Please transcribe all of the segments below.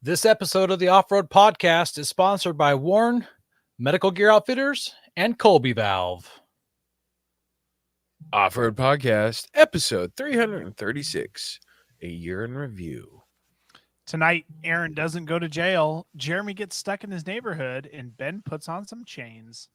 This episode of the Off-Road Podcast is sponsored by Warren, Medical Gear Outfitters, and Colby Valve. Off-Road Podcast, episode 336, a year in review. Tonight, Aaron doesn't go to jail, Jeremy gets stuck in his neighborhood, and Ben puts on some chains.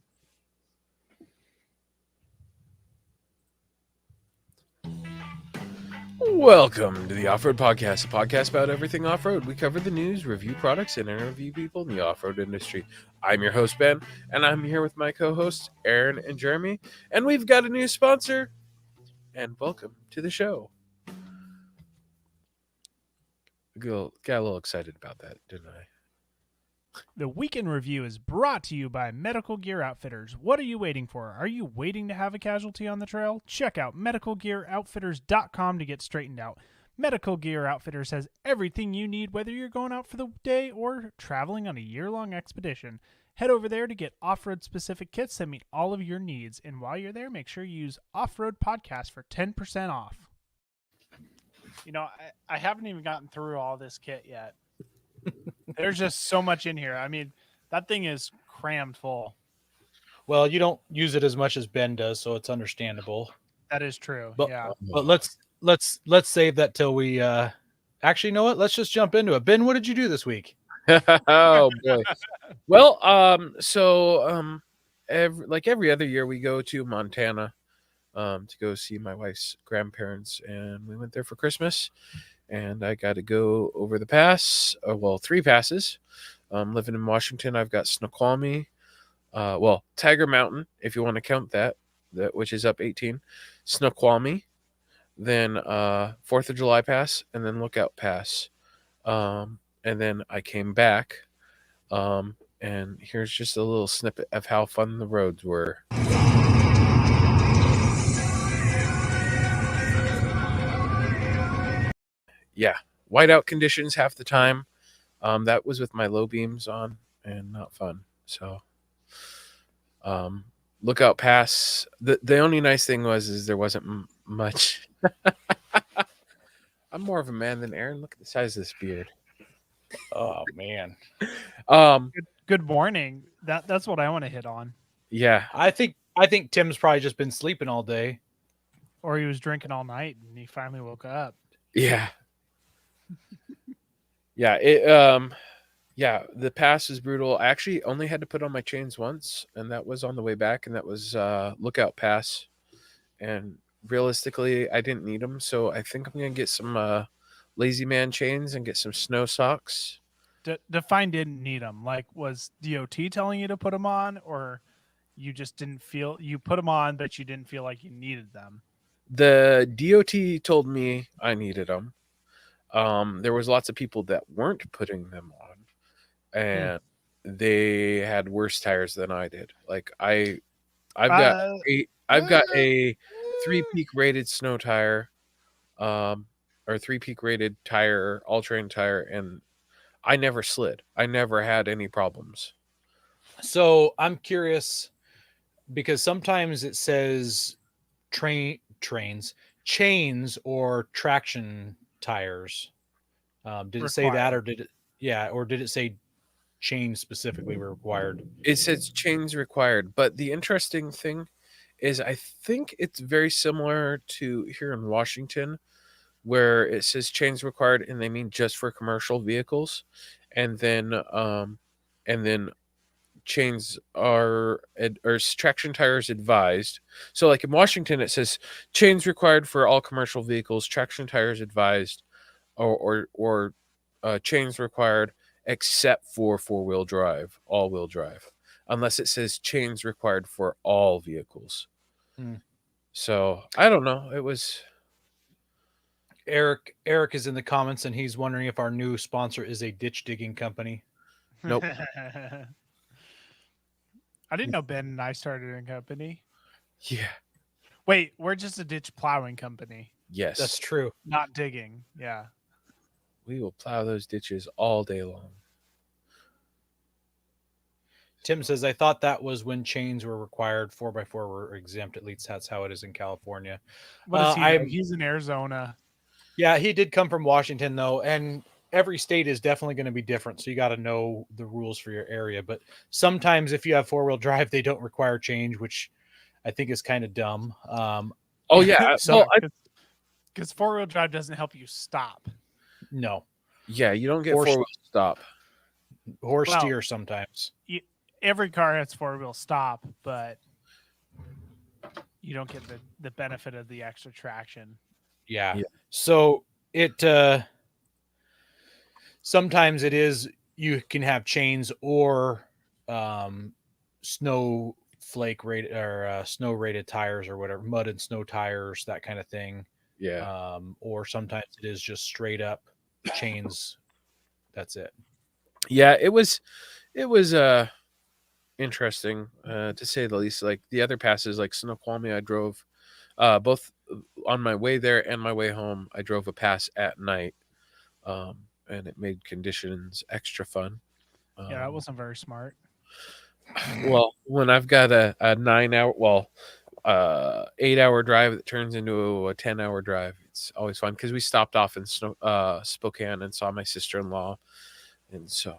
Welcome to the Off-Road Podcast, a podcast about everything off-road. We cover the news, review products, and interview people in the off-road industry. I'm your host, Ben, and I'm here with my co-hosts, Aaron and Jeremy, and we've got a new sponsor, and welcome to the show. Got a little excited about that, didn't I? The weekend review is brought to you by Medical Gear Outfitters. What are you waiting for? Are you waiting to have a casualty on the trail? Check out medicalgearoutfitters.com to get straightened out. Medical Gear Outfitters has everything you need, whether you're going out for the day or traveling on a year-long expedition. Head over there to get off-road specific kits that meet all of your needs. And while you're there, make sure you use Off-Road Podcast for 10% off. You know, I haven't even gotten through all this kit yet. There's just so much in here. I mean, that thing is crammed full. Well, you don't use it as much as Ben does, so it's understandable. That is true. But, yeah. But let's save that till we actually, you know what? Let's just jump into it. Ben, what did you do this week? Oh boy. Well, every other year we go to Montana to go see my wife's grandparents, and we went there for Christmas. And I got to go over the pass. 3 passes. Living in Washington, I've got Snoqualmie. Tiger Mountain, if you want to count that which is up 18. Snoqualmie, then 4th of July Pass, and then Lookout Pass. And then I came back, and here's just a little snippet of how fun the roads were. Yeah, whiteout conditions half the time. That was with my low beams on and not fun. So, Lookout Pass. The only nice thing is there wasn't much. I'm more of a man than Aaron. Look at the size of this beard. Oh man. Good morning. That's what I want to hit on. Yeah, I think Tim's probably just been sleeping all day, or he was drinking all night and he finally woke up. Yeah. Yeah, the pass is brutal. I actually only had to put on my chains once, and that was on the way back, and that was Lookout Pass. And realistically, I didn't need them, so I think I'm going to get some Lazy Man chains and get some snow socks. Define didn't need them. Like, was DOT telling you to put them on, or you just didn't feel you put them on, but you didn't feel like you needed them? The DOT told me I needed them. There was lots of people that weren't putting them on, and they had worse tires than I did. Like I've got a 3-peak rated snow tire, or 3-peak rated tire, all-terrain tire, and I never slid. I never had any problems. So I'm curious because sometimes it says chains or traction tires. Did it say that, or did it? Yeah, or did it say chains specifically were required? It says chains required, but the interesting thing is I think it's very similar to here in Washington, where it says chains required, and they mean just for commercial vehicles, and then chains or traction tires advised. So like in Washington, it says chains required for all commercial vehicles, traction tires advised, or chains required except for all-wheel drive, unless it says chains required for all vehicles. So I don't know. It was Eric is in the comments, and he's wondering if our new sponsor is a ditch digging company. Nope. I didn't know Ben and I started a company. Yeah. Wait, we're just a ditch plowing company. Yes. That's true. Not digging. Yeah. We will plow those ditches all day long. Tim says, I thought that was when chains were required, 4x4 were exempt. At least that's how it is in California. What is he? He's in Arizona. Yeah, he did come from Washington, though. And every state is definitely going to be different, so you got to know the rules for your area. But sometimes if you have 4-wheel drive, they don't require change, which I think is kind of dumb. Oh yeah, So because 4-wheel drive doesn't help you stop. no, yeah, you don't get 4-wheel stop. Or steer sometimes. Every car has 4-wheel stop, but you don't get the benefit of the extra traction. Yeah. So it sometimes it is you can have chains or snowflake rated or snow rated tires or whatever, mud and snow tires, that kind of thing. Yeah. Or sometimes it is just straight up chains. That's it. Yeah, it was interesting to say the least. Like the other passes, like Snoqualmie, I drove both on my way there and my way home. I drove a pass at night, and it made conditions extra fun. Yeah, that wasn't very smart. Well, when I've got a 9-hour, 8-hour drive that turns into a 10-hour drive, it's always fun because we stopped off in Spokane and saw my sister-in-law, and so.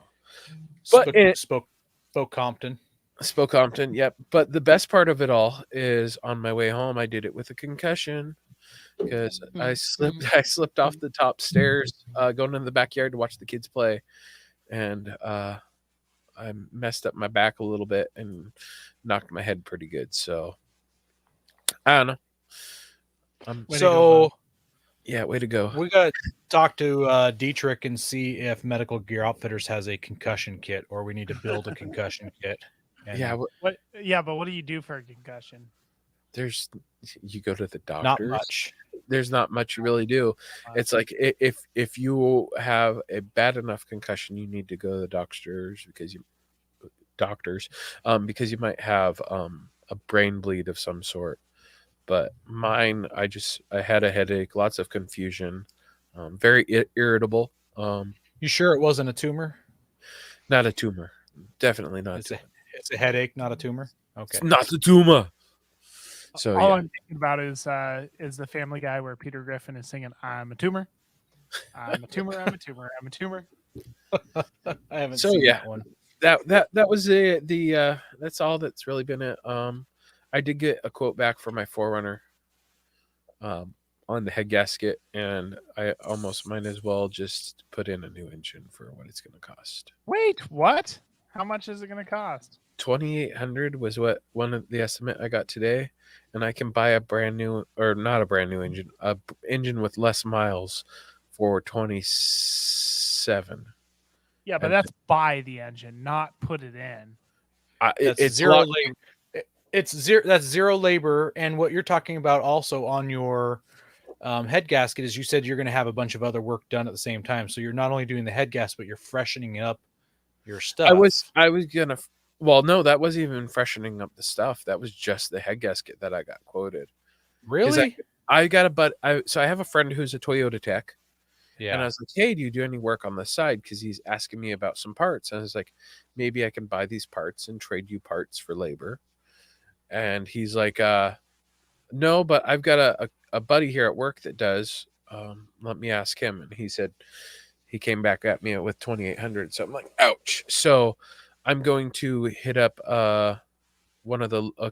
But Spoke-Compton. Spoke-Compton, yep. But the best part of it all is on my way home, I did it with a concussion because I slipped off the top stairs going in the backyard to watch the kids play, and I messed up my back a little bit and knocked my head pretty good. So I don't know. Way to go. We got to talk to Dietrich and see if Medical Gear Outfitters has a concussion kit, or we need to build a concussion kit. And What? Yeah, but what do you do for a concussion? You go to the doctors. Not much. There's not much you really do. It's like if you have a bad enough concussion, you need to go to the doctors because you might have a brain bleed of some sort. But mine, I had a headache, lots of confusion, very irritable. You sure it wasn't a tumor? Not a tumor. Definitely not. It's a headache, not a tumor. Okay, it's not a tumor. So all I'm thinking about is the Family Guy where Peter Griffin is singing "I'm a tumor, I'm a tumor, I'm a tumor, I'm a tumor." I haven't seen that one. That was the that's all that's really been it. I did get a quote back for my 4Runner on the head gasket, and I almost might as well just put in a new engine for what it's going to cost. Wait, what? How much is it going to cost? $2,800 was what one of the estimate I got today, and I can buy a brand new, or not a brand new engine, a engine with less miles for $27. Yeah, but that's buy the engine, not put it in. It's zero labor. That's zero labor, and what you're talking about also on your head gasket is you said you're going to have a bunch of other work done at the same time. So you're not only doing the head gasket, but you're freshening up your stuff. I was gonna. Well, no, that wasn't even freshening up the stuff. That was just the head gasket that I got quoted. Really? I got so I have a friend who's a Toyota tech. Yeah. And I was like, hey, do you do any work on the side? Because he's asking me about some parts. And I was like, maybe I can buy these parts and trade you parts for labor. And he's like, no, but I've got a buddy here at work that does. Let me ask him. And he said he came back at me with $2,800. So I'm like, ouch. So I'm going to hit up a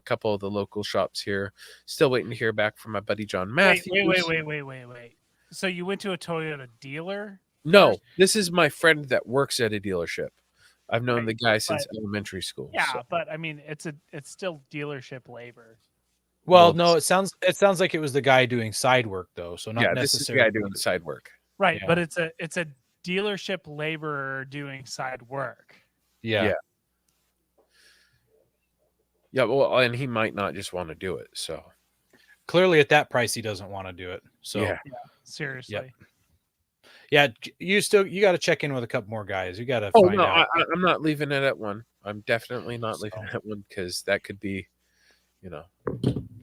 couple of the local shops here. Still waiting to hear back from my buddy John Matthews. Wait. So you went to a Toyota dealer? No, this is my friend that works at a dealership. I've known the guy since elementary school. Yeah, so. But I mean, it's still dealership labor. Well, no, it sounds like it was the guy doing side work though. So not necessarily this is the guy doing the side work. Right, yeah. But it's a dealership laborer doing side work. Yeah. Yeah, well, and he might not just want to do it. So clearly, at that price, he doesn't want to do it. So yeah, seriously. Yep. Yeah, you got to check in with a couple more guys. You got to. Oh no, I'm not leaving it at one. I'm definitely not leaving it at one because that could be,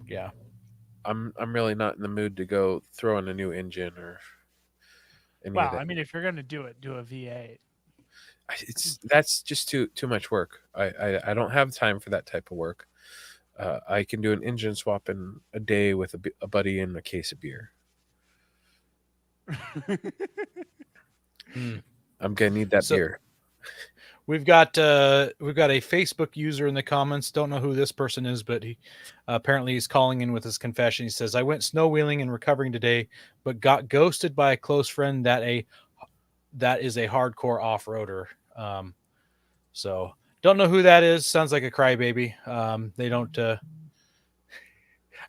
Yeah. I'm really not in the mood to go throw in a new engine or. Well, I mean, if you're going to do it, do a V8. That's just too much work. I don't have time for that type of work. I can do an engine swap in a day with a buddy and a case of beer. I'm gonna need that So- beer. We've got a Facebook user in the comments. Don't know who this person is, but he apparently he's calling in with his confession. He says, "I went snow wheeling and recovering today, but got ghosted by a close friend that is a hardcore off-roader." So don't know who that is. Sounds like a crybaby. They don't. I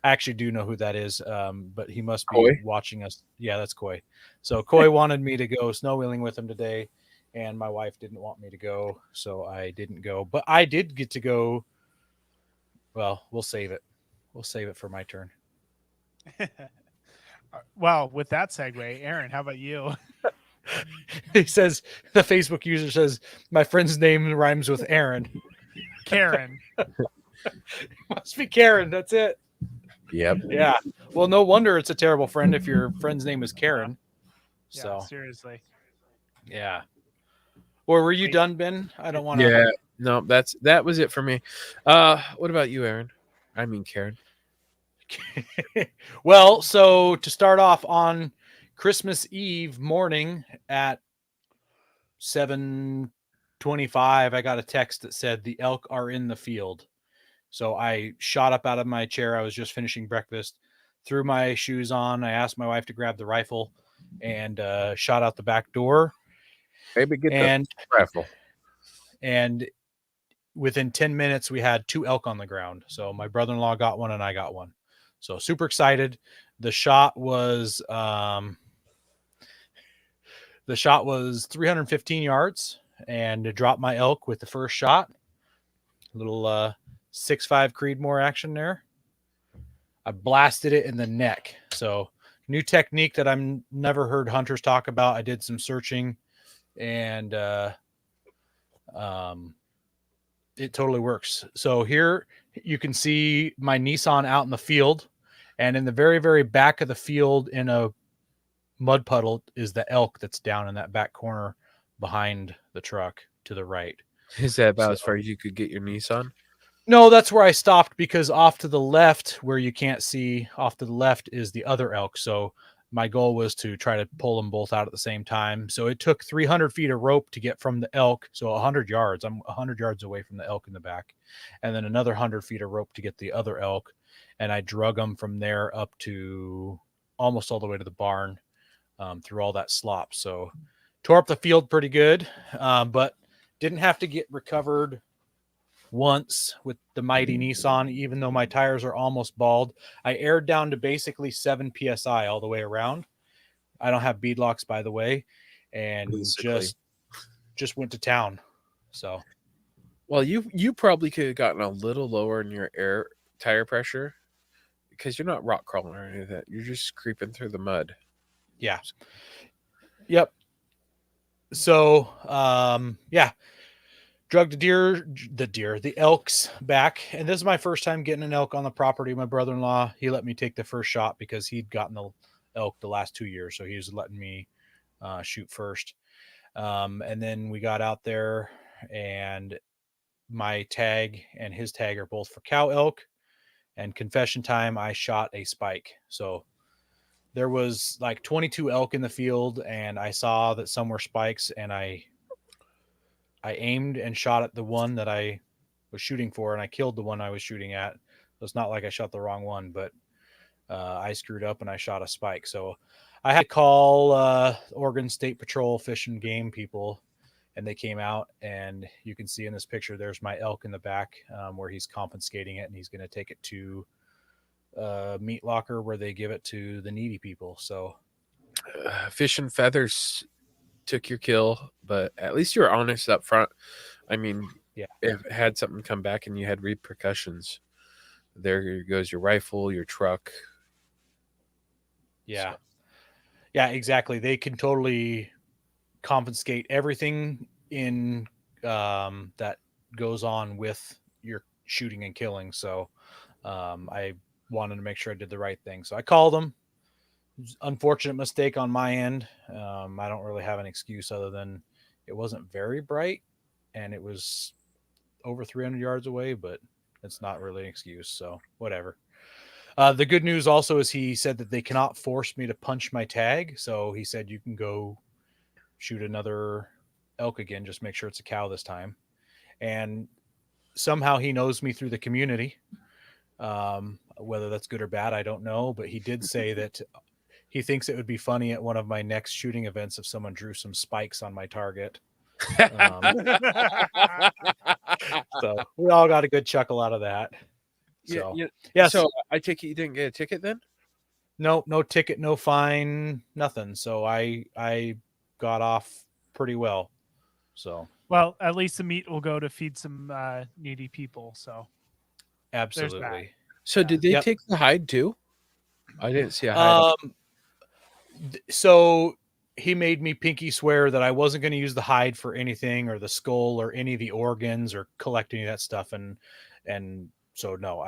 actually do know who that is, but he must be Coy? watching us. Yeah, that's Coy. So Coy wanted me to go snow wheeling with him today, and my wife didn't want me to go, so I didn't go. But I did get to go. Well, we'll save it. We'll save it for my turn. Well, with that segue, Aaron, how about you? He says, the Facebook user says, my friend's name rhymes with Aaron. Karen. Must be Karen. That's it. Yep. Yeah. Well, no wonder it's a terrible friend if your friend's name is Karen. Yeah, So, seriously. yeah. Or were you done, Ben? I don't want to. Yeah. No, that was it for me. What about you, Aaron? I mean, Karen. Well, so to start off on Christmas Eve morning at 7:25, I got a text that said the elk are in the field. So I shot up out of my chair. I was just finishing breakfast, threw my shoes on. I asked my wife to grab the rifle and shot out the back door. Maybe get And the rifle. and within 10 minutes, we had 2 elk on the ground. So my brother-in-law got one and I got one. So super excited. The shot was 315 yards, and to drop my elk with the first shot. A little 6.5 Creedmoor action there. I blasted it in the neck. So new technique that I've never heard hunters talk about. I did some searching, and it totally works. So here you can see my Nissan out in the field, and in the very, very back of the field in a mud puddle is the elk that's down in that back corner behind the truck to the right. Is that about So- as far as you could get your Nissan? No, that's where I stopped, because off to the left, where you can't see, off to the left is the other elk. So my goal was to try to pull them both out at the same time. So it took 300 feet of rope to get from the elk. So 100 yards. I'm 100 yards away from the elk in the back. And then another 100 feet of rope to get the other elk. And I drug them from there up to almost all the way to the barn, through all that slop. So tore up the field pretty good, but didn't have to get recovered once with the mighty Nissan, even though my tires are almost bald. I aired down to basically 7 psi all the way around. I don't have beadlocks, by the way, and Basically. just went to town. So Well, you probably could have gotten a little lower in your air tire pressure because you're not rock crawling or any of that. You're just creeping through the mud. yeah, yep. So yeah, drug the elks back, and this is my first time getting an elk on the property. My brother-in-law, he let me take the first shot because he'd gotten the elk the last 2 years, so he was letting me shoot first. And then we got out there, and my tag and his tag are both for cow elk. And confession time, I shot a spike. So there was like 22 elk in the field, and I saw that some were spikes, and I aimed and shot at the one that I was shooting for, and I killed the one I was shooting at. So it's not like I shot the wrong one, but I screwed up and I shot a spike. So I had to call Oregon State Patrol Fish and Game people, and they came out, and you can see in this picture, there's my elk in the back, where he's confiscating it, and he's going to take it to meat locker where they give it to the needy people. So Fish and Feathers took your kill, but at least you were honest up front. I mean, yeah, if it had something come back and you had repercussions, there goes your rifle, your truck. yeah, So, yeah, exactly. They can totally confiscate everything in that goes on with your shooting and killing. So I wanted to make sure I did the right thing. So I called them. Unfortunate mistake on my end. I don't really have an excuse other than it wasn't very bright, and it was over 300 yards away, but it's not really an excuse. So whatever. The good news also is he said that they cannot force me to punch my tag. So he said, you can go shoot another elk again. Just make sure it's a cow this time. And somehow he knows me through the community. Whether that's good or bad, I don't know. But he did say that he thinks it would be funny at one of my next shooting events if someone drew some spikes on my target. So we all got a good chuckle out of that. So yes. So I take it you didn't get a ticket then? No ticket, no fine, nothing. So I got off pretty well. So well, at least the meat will go to feed some needy people. So absolutely. So did they take the hide too? I didn't see a hide. So he made me pinky swear that I wasn't going to use the hide for anything, or the skull, or any of the organs, or collect any of that stuff. And so no,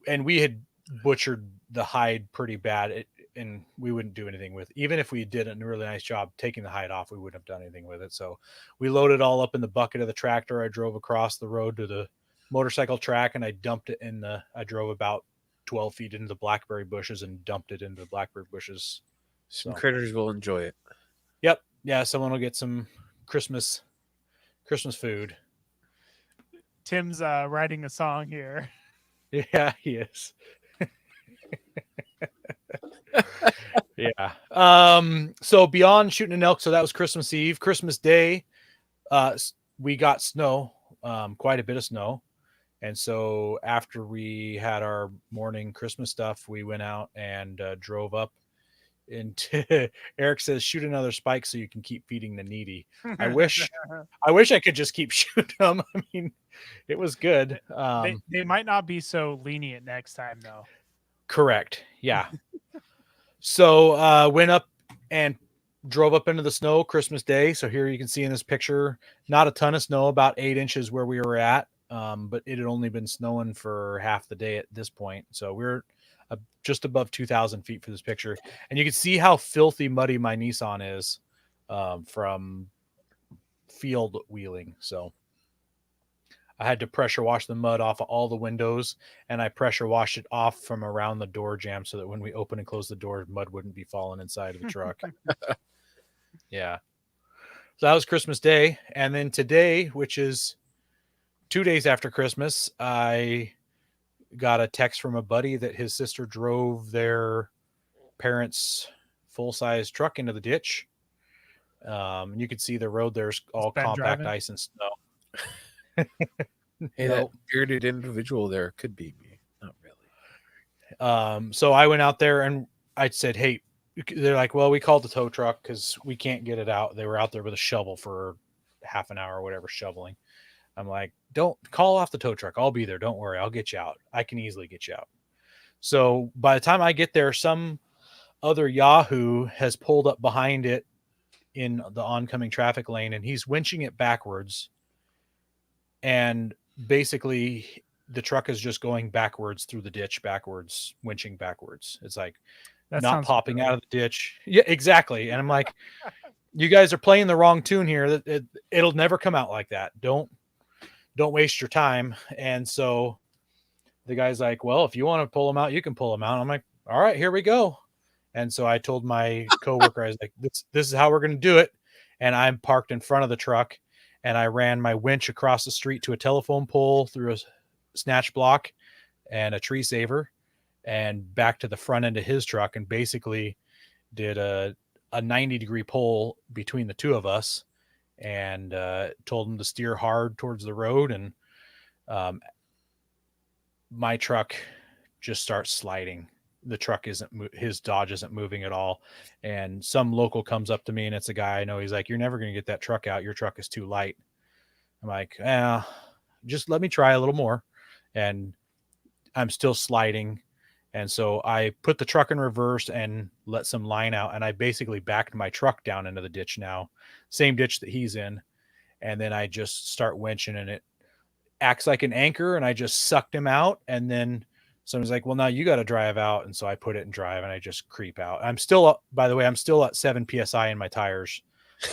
and we had butchered the hide pretty bad, and we wouldn't do anything with it. Even if we did a really nice job taking the hide off, we wouldn't have done anything with it. So we loaded it all up in the bucket of the tractor. I drove across the road to the motorcycle track, and I dumped it I drove about 12 feet into the blackberry bushes and dumped it into the blackberry bushes. Some critters will enjoy it. Yep. Yeah. Someone will get some Christmas food. Tim's writing a song here. Yeah, he is. Yeah. So beyond shooting an elk, so that was Christmas Eve. Christmas Day, we got snow, quite a bit of snow. And so after we had our morning Christmas stuff, we went out and drove up into Eric says, shoot another spike so you can keep feeding the needy. I wish I could just keep shooting them. I mean, it was good. They might not be so lenient next time though. Correct. Yeah. So went up and drove up into the snow Christmas Day. So here you can see in this picture, not a ton of snow, about 8 inches where we were at. But it had only been snowing for half the day at this point. So we're just above 2,000 feet for this picture. And you can see how filthy muddy my Nissan is from field wheeling. So I had to pressure wash the mud off of all the windows, and I pressure washed it off from around the door jamb so that when we open and close the door, mud wouldn't be falling inside of the truck. Yeah. So that was Christmas Day. And then today, which is 2 days after Christmas, I got a text from a buddy that his sister drove their parents' full-size truck into the ditch. You could see the road there's all compact driving? ice and snow. Hey, that bearded individual there could be me. Not really. So I went out there and I said, hey, they're like, well, we called the tow truck because we can't get it out. They were out there with a shovel for half an hour or whatever, shoveling. I'm like, don't call off the tow truck. I'll be there. Don't worry. I'll get you out. I can easily get you out. So by the time I get there, some other Yahoo has pulled up behind it in the oncoming traffic lane, and he's winching it backwards. And basically the truck is just going backwards through the ditch, backwards, winching backwards. It's like not popping out of the ditch. Yeah, exactly. And I'm like, you guys are playing the wrong tune here. It'll never come out like that. Don't waste your time. And so the guy's like, well, if you want to pull them out, you can pull them out. I'm like, all right, here we go. And so I told my coworker, I was like, this is how we're going to do it. And I'm parked in front of the truck, and I ran my winch across the street to a telephone pole, through a snatch block and a tree saver, and back to the front end of his truck, and basically did a 90-degree pull between the two of us, and told him to steer hard towards the road. And my truck just starts sliding. The truck his Dodge isn't moving at all. And some local comes up to me, and it's a guy I know. He's like, you're never going to get that truck out. Your truck is too light. I'm like, just let me try a little more. And I'm still sliding. And so I put the truck in reverse and let some line out. And I basically backed my truck down into the ditch now, same ditch that he's in. And then I just start winching, and it acts like an anchor, and I just sucked him out. And then someone's like, well, now you got to drive out. And so I put it in drive, and I just creep out. I'm still, by the way, I'm still at 7 PSI in my tires.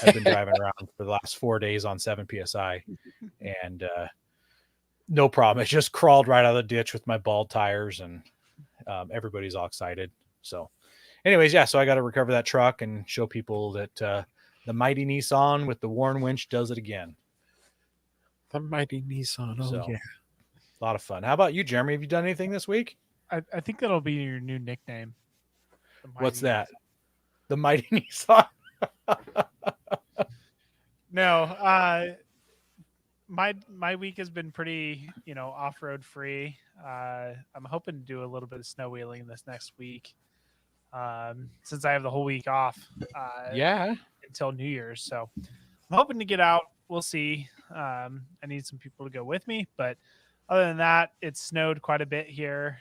I've been driving around for the last 4 days on 7 PSI, and no problem. It just crawled right out of the ditch with my bald tires, and everybody's all excited. So anyways, yeah, so I got to recover that truck and show people that The mighty Nissan with the Warn winch does it again. The mighty Nissan. Oh, So, yeah. a lot of fun. How about you, Jeremy? Have you done anything this week? I think that'll be your new nickname. What's that? The mighty Nissan. No, my week has been pretty, off-road free. I'm hoping to do a little bit of snow wheeling this next week, since I have the whole week off. Yeah. Until New Year's, so I'm hoping to get out. We'll see. I need some people to go with me, but other than that, it snowed quite a bit here.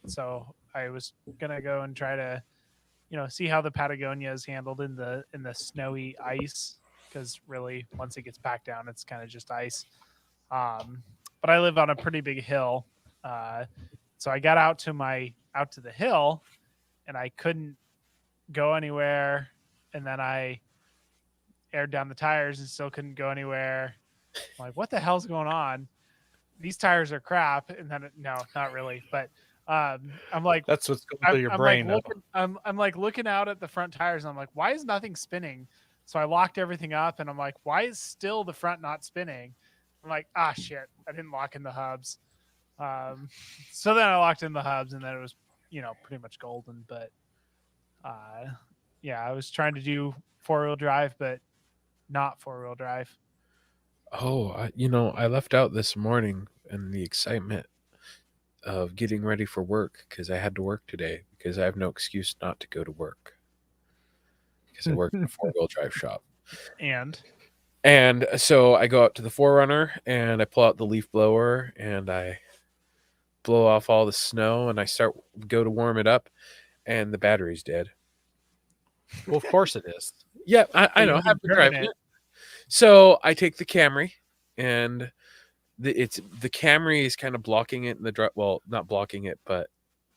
So I was gonna go and try to, see how the Patagonia is handled in the snowy ice, because really once it gets back down, it's kind of just ice. But I live on a pretty big hill, so I got out to the hill, and I couldn't go anywhere, and then I aired down the tires and still couldn't go anywhere. I'm like, what the hell's going on? These tires are crap. And then no, not really, but I'm like, that's what's going through your brain. Like I'm like looking out at the front tires, and I'm like, why is nothing spinning? So I locked everything up, and I'm like, why is still the front not spinning? I'm like, shit, I didn't lock in the hubs. So then I locked in the hubs, and then it was, pretty much golden. But yeah, I was trying to do 4-wheel drive, but not 4-wheel drive. Oh, I left out this morning in the excitement of getting ready for work because I had to work today because I have no excuse not to go to work because I work in a 4-wheel drive shop. And so I go out to the 4Runner and I pull out the leaf blower and I blow off all the snow and I go to warm it up and the battery's dead. Well, of course it is. Yeah, I know. I've been driving it. So I take the Camry, and the Camry is kind of blocking it in the well, not blocking it, but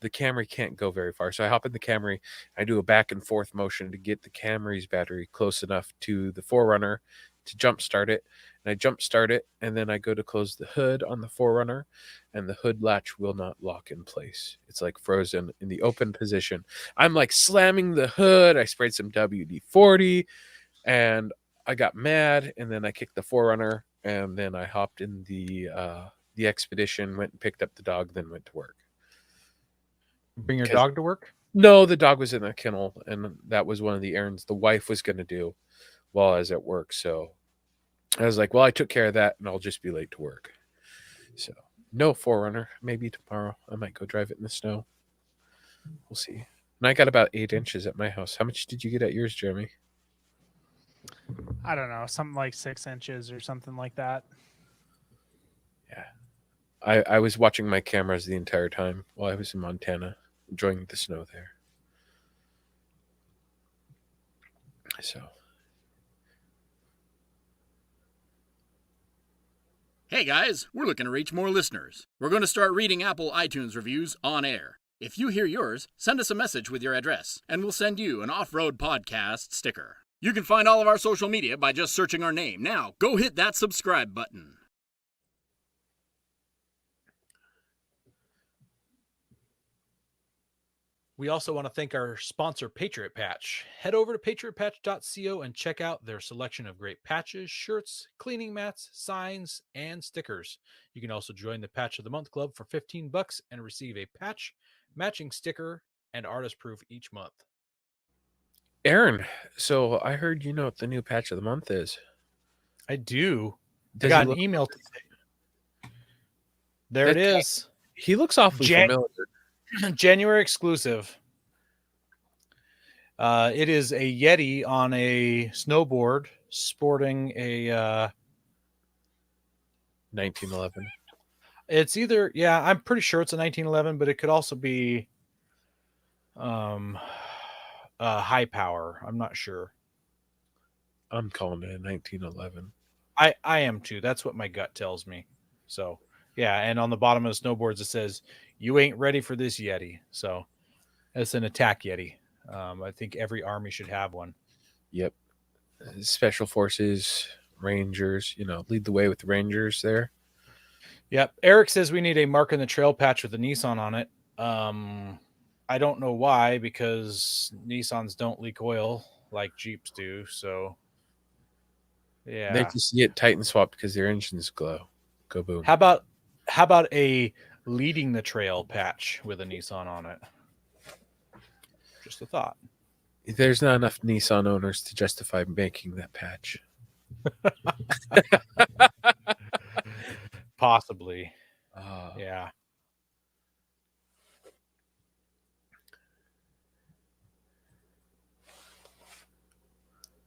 the Camry can't go very far. So I hop in the Camry, I do a back and forth motion to get the Camry's battery close enough to the 4Runner to jump start it, and I jump start it, and then I go to close the hood on the 4Runner, and the hood latch will not lock in place. It's like frozen in the open position. I'm like slamming the hood. I sprayed some WD-40, and I got mad, and then I kicked the 4Runner, and then I hopped in the Expedition, went and picked up the dog, then went to work. Bring your dog to work? No, the dog was in a kennel, and that was one of the errands the wife was going to do while I was at work. So I was like, well, I took care of that, and I'll just be late to work. So no 4Runner. Maybe tomorrow I might go drive it in the snow. We'll see. And I got about 8 inches at my house. How much did you get at yours, Jeremy? I don't know, something like 6 inches or something like that. Yeah. I was watching my cameras the entire time while I was in Montana, enjoying the snow there. So. Hey guys, we're looking to reach more listeners. We're going to start reading Apple iTunes reviews on air. If you hear yours, send us a message with your address, and we'll send you an Off-Road Podcast sticker. You can find all of our social media by just searching our name. Now, go hit that subscribe button. We also want to thank our sponsor, Patriot Patch. Head over to patriotpatch.co and check out their selection of great patches, shirts, cleaning mats, signs, and stickers. You can also join the Patch of the Month Club for $15 and receive a patch, matching sticker, and artist proof each month. Aaron, so I heard you know what the new Patch of the Month is. I do. I got an email today. There it is. He looks awfully familiar. January exclusive. It is a Yeti on a snowboard sporting a 1911. It's either, I'm pretty sure it's a 1911, but it could also be high power. I'm not sure. I'm calling it a 1911. I am too. That's what my gut tells me. So yeah, and on the bottom of the snowboards it says, "You ain't ready for this Yeti." So it's an attack Yeti. I think every army should have one. Yep. Special Forces, Rangers, lead the way with the Rangers there. Yep. Eric says we need a mark in the trail patch with the Nissan on it. I don't know why, because Nissans don't leak oil like Jeeps do. So Yeah. They just get Titan swapped because their engines go boom. How about a leading the trail patch with a Nissan on it? Just a thought. There's not enough Nissan owners to justify making that patch. Possibly. Uh, Yeah.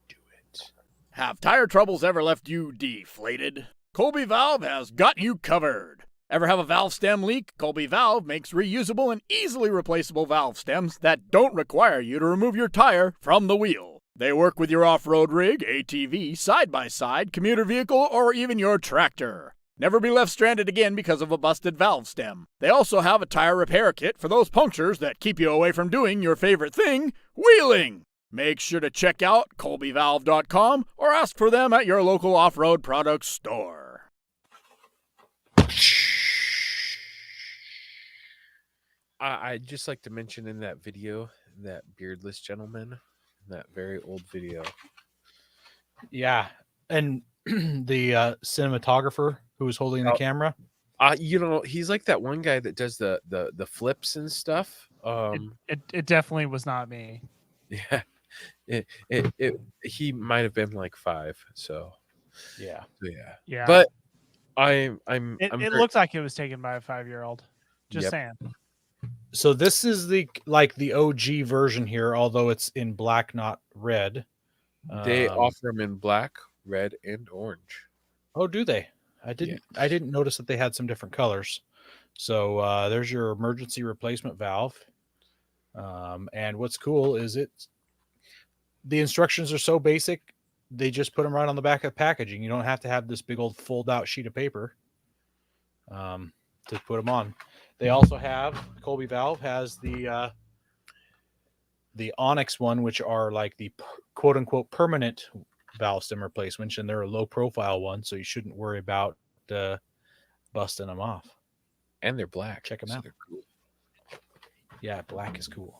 do it. Have tire troubles ever left you deflated? Colby Valve has got you covered. Ever have a valve stem leak? Colby Valve makes reusable and easily replaceable valve stems that don't require you to remove your tire from the wheel. They work with your off-road rig, ATV, side-by-side, commuter vehicle, or even your tractor. Never be left stranded again because of a busted valve stem. They also have a tire repair kit for those punctures that keep you away from doing your favorite thing, wheeling. Make sure to check out colbyvalve.com or ask for them at your local off-road products store. I'd just like to mention in that video, that beardless gentleman, that very old video. Yeah. And the cinematographer who was holding the camera. He's like that one guy that does the flips and stuff. It definitely was not me. Yeah. He might have been like 5, so Yeah. Yeah. But it It looks like it was taken by a 5-year-old. Just Yep. saying. So this is the OG version here, although it's in black, not red. They offer them in black, red, and orange. Oh, do they? I didn't notice that they had some different colors. So there's your emergency replacement valve. And what's cool is the instructions are so basic, they just put them right on the back of packaging. You don't have to have this big old fold out sheet of paper to put them on. They also have, Colby Valve has the Onyx one, which are like the quote unquote permanent valve stem replacements, and they're a low profile one, so you shouldn't worry about busting them off. And they're black. Check them out. They're cool. Yeah, black is cool.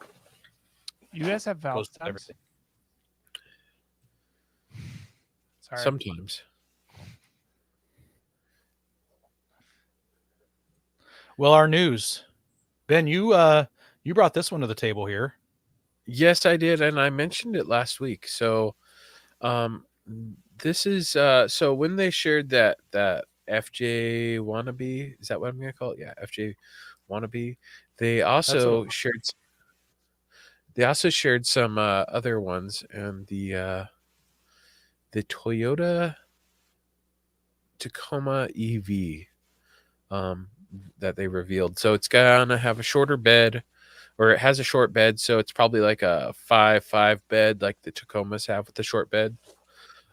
You guys have valve Goes with stems? everything. Sorry. Sometimes. Well, our news, Ben, you brought this one to the table here. Yes, I did, and I mentioned it last week. So, this is so when they shared that FJ wannabe, is that what I'm gonna call it? Yeah, FJ wannabe. They also shared some other ones, and the Toyota Tacoma EV that they revealed. So it's gonna have a shorter bed, or it has a short bed, so it's probably like a 5'5" bed, like the Tacomas have with the short bed.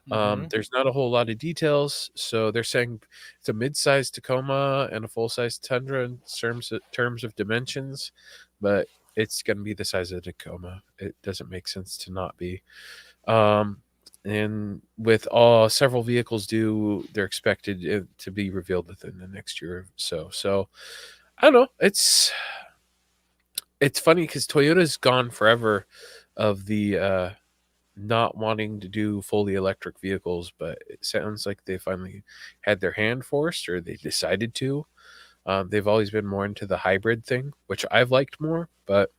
There's not a whole lot of details, so they're saying it's a mid-sized Tacoma and a full-size Tundra in terms of dimensions, but it's going to be the size of the Tacoma. It doesn't make sense to not be. And with several vehicles due, they're expected to be revealed within the next year or so. So I don't know. It's funny because Toyota's gone forever of the not wanting to do fully electric vehicles, but it sounds like they finally had their hand forced, or they decided to. They've always been more into the hybrid thing, which I've liked more, but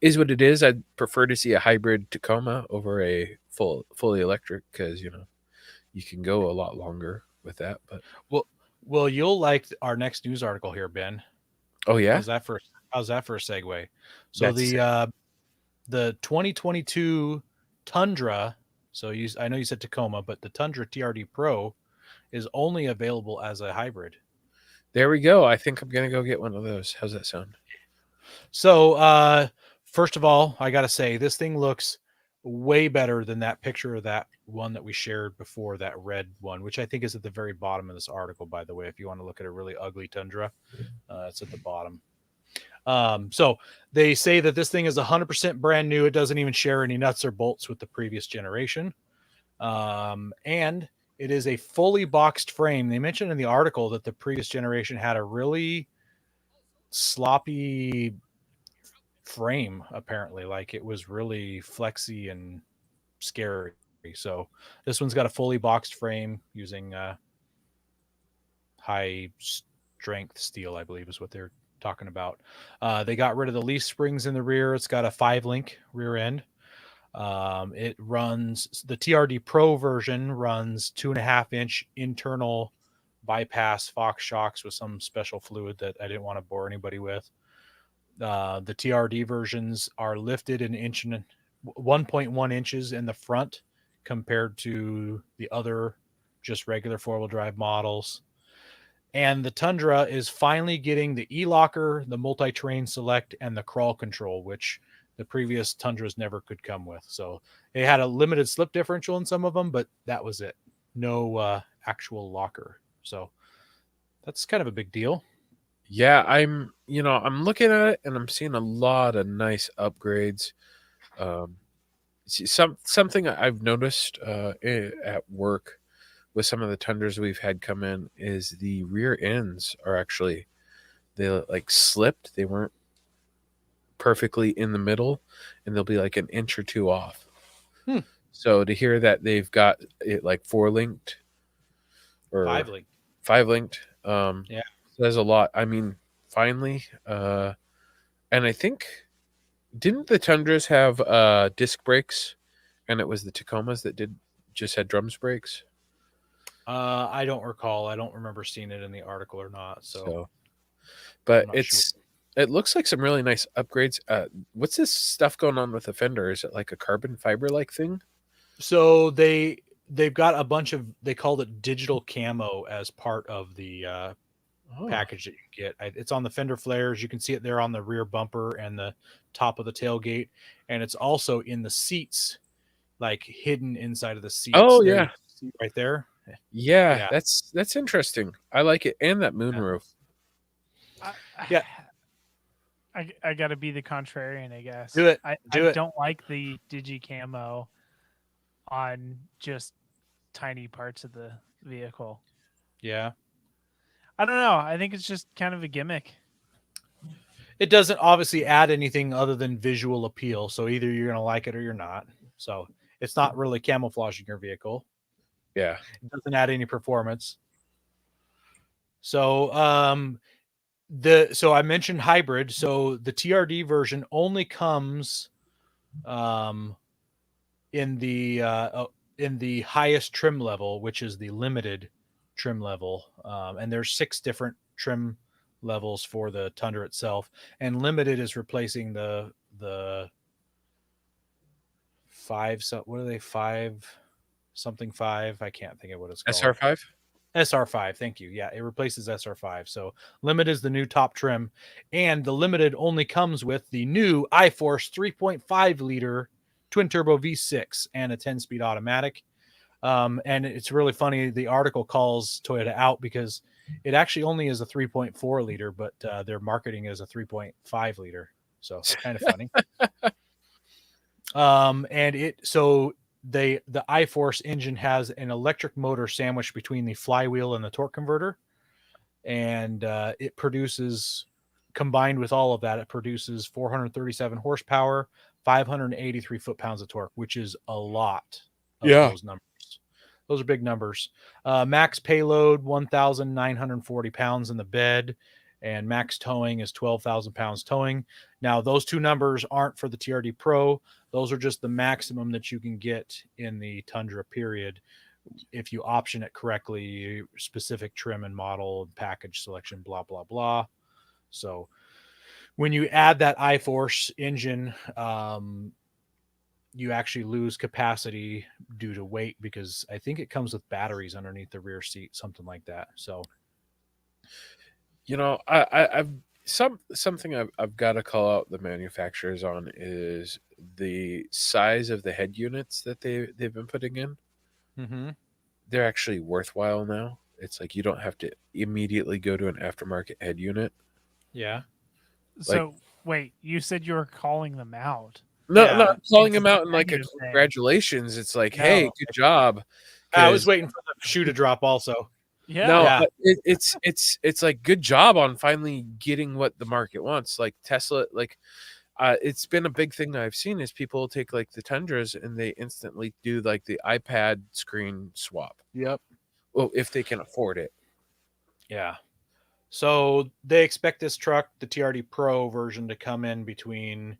is what it is. I'd prefer to see a hybrid Tacoma over a fully electric, because you can go a lot longer with that. But well, you'll like our next news article here, Ben. oh yeah, How's that for a segue? So That's the 2022 Tundra. So I know you said Tacoma, but the Tundra TRD Pro is only available as a hybrid. there we go. I think I'm gonna go get one of those. How's that sound? So first of all, I got to say this thing looks way better than that picture of that one that we shared before, that red one, which I think is at the very bottom of this article, by the way. If you want to look at a really ugly Tundra, it's at the bottom. So they say that this thing is 100% brand new. It doesn't even share any nuts or bolts with the previous generation. And it is a fully boxed frame. They mentioned in the article that the previous generation had a really sloppy frame, apparently. Like, it was really flexy and scary. So this one's got a fully boxed frame using high strength steel, I believe is what they're talking about. They got rid of the leaf springs in the rear. It's got a 5-link rear end. It runs, the TRD Pro version runs 2.5-inch internal bypass Fox shocks with some special fluid that I didn't want to bore anybody with. The TRD versions are lifted an inch and 1.1 inches in the front compared to the other just regular 4-wheel drive models. And the Tundra is finally getting the e-locker, the multi-terrain select, and the crawl control, which the previous Tundras never could come with. So they had a limited slip differential in some of them, but that was it. No actual locker. So that's kind of a big deal. Yeah, I'm looking at it and I'm seeing a lot of nice upgrades. Something I've noticed at work with some of the Tundras we've had come in is the rear ends are actually, they like slipped. They weren't perfectly in the middle, and they'll be like an inch or two off. So to hear that they've got it like 4-linked or 5-linked, yeah, says a lot. I mean, finally, and I think, didn't the Tundras have disc brakes, and it was the Tacomas that just had drums brakes? I don't recall. I don't remember seeing it in the article or not. So but it looks like some really nice upgrades. What's this stuff going on with the fender? Is it like a carbon fiber like thing? So they've got a bunch of, they called it digital camo as part of the package that you get. It's on the fender flares. You can see it there on the rear bumper and the top of the tailgate, and it's also in the seats, like hidden inside of the seats. Oh there, yeah, right there. Yeah, that's interesting. I like it, and that moonroof. Yeah. I gotta be the contrarian, I guess. Do it. I don't like the digi camo on just tiny parts of the vehicle. Yeah. I don't know. I think it's just kind of a gimmick. It doesn't obviously add anything other than visual appeal. So either you're going to like it or you're not. So it's not really camouflaging your vehicle. Yeah. It doesn't add any performance. So, so I mentioned hybrid. So the TRD version only comes, in the highest trim level, which is the limited trim level. And there's 6 different trim levels for the Tundra itself, and limited is replacing the 5. So what are they? 5 something 5? I can't think of what it's called. SR5. SR5. Thank you. Yeah, it replaces SR5. So limit is the new top trim, and the limited only comes with the new iForce 3.5 liter twin turbo V6 and a 10-speed automatic. And it's really funny. The article calls Toyota out because it actually only is a 3.4 liter, but their marketing is a 3.5 liter. So it's kind of funny. The iForce engine has an electric motor sandwiched between the flywheel and the torque converter, and it produces, combined with all of that, it produces 437 horsepower, 583 foot-pounds of torque, which is a lot of those numbers. Those are big numbers. Max payload, 1,940 pounds in the bed, and max towing is 12,000 pounds towing. Now, those two numbers aren't for the TRD Pro. Those are just the maximum that you can get in the Tundra, period. If you option it correctly, specific trim and model, package selection, blah, blah, blah. So when you add that iForce engine, you actually lose capacity due to weight, because I think it comes with batteries underneath the rear seat, something like that. So, I've something I've got to call out the manufacturers on is the size of the head units that they've been putting in. Mm-hmm. They're actually worthwhile now. It's like you don't have to immediately go to an aftermarket head unit. Yeah. So wait, you said you were calling them out. No, not calling them out in like a congratulations. It's like, hey, good job. I was waiting for the shoe to drop also. Yeah. No, it's like good job on finally getting what the market wants. Like Tesla, like It's been a big thing that I've seen is people take like the Tundras and they instantly do like the iPad screen swap. Yep. Well, if they can afford it. Yeah. So they expect this truck, the TRD Pro version, to come in between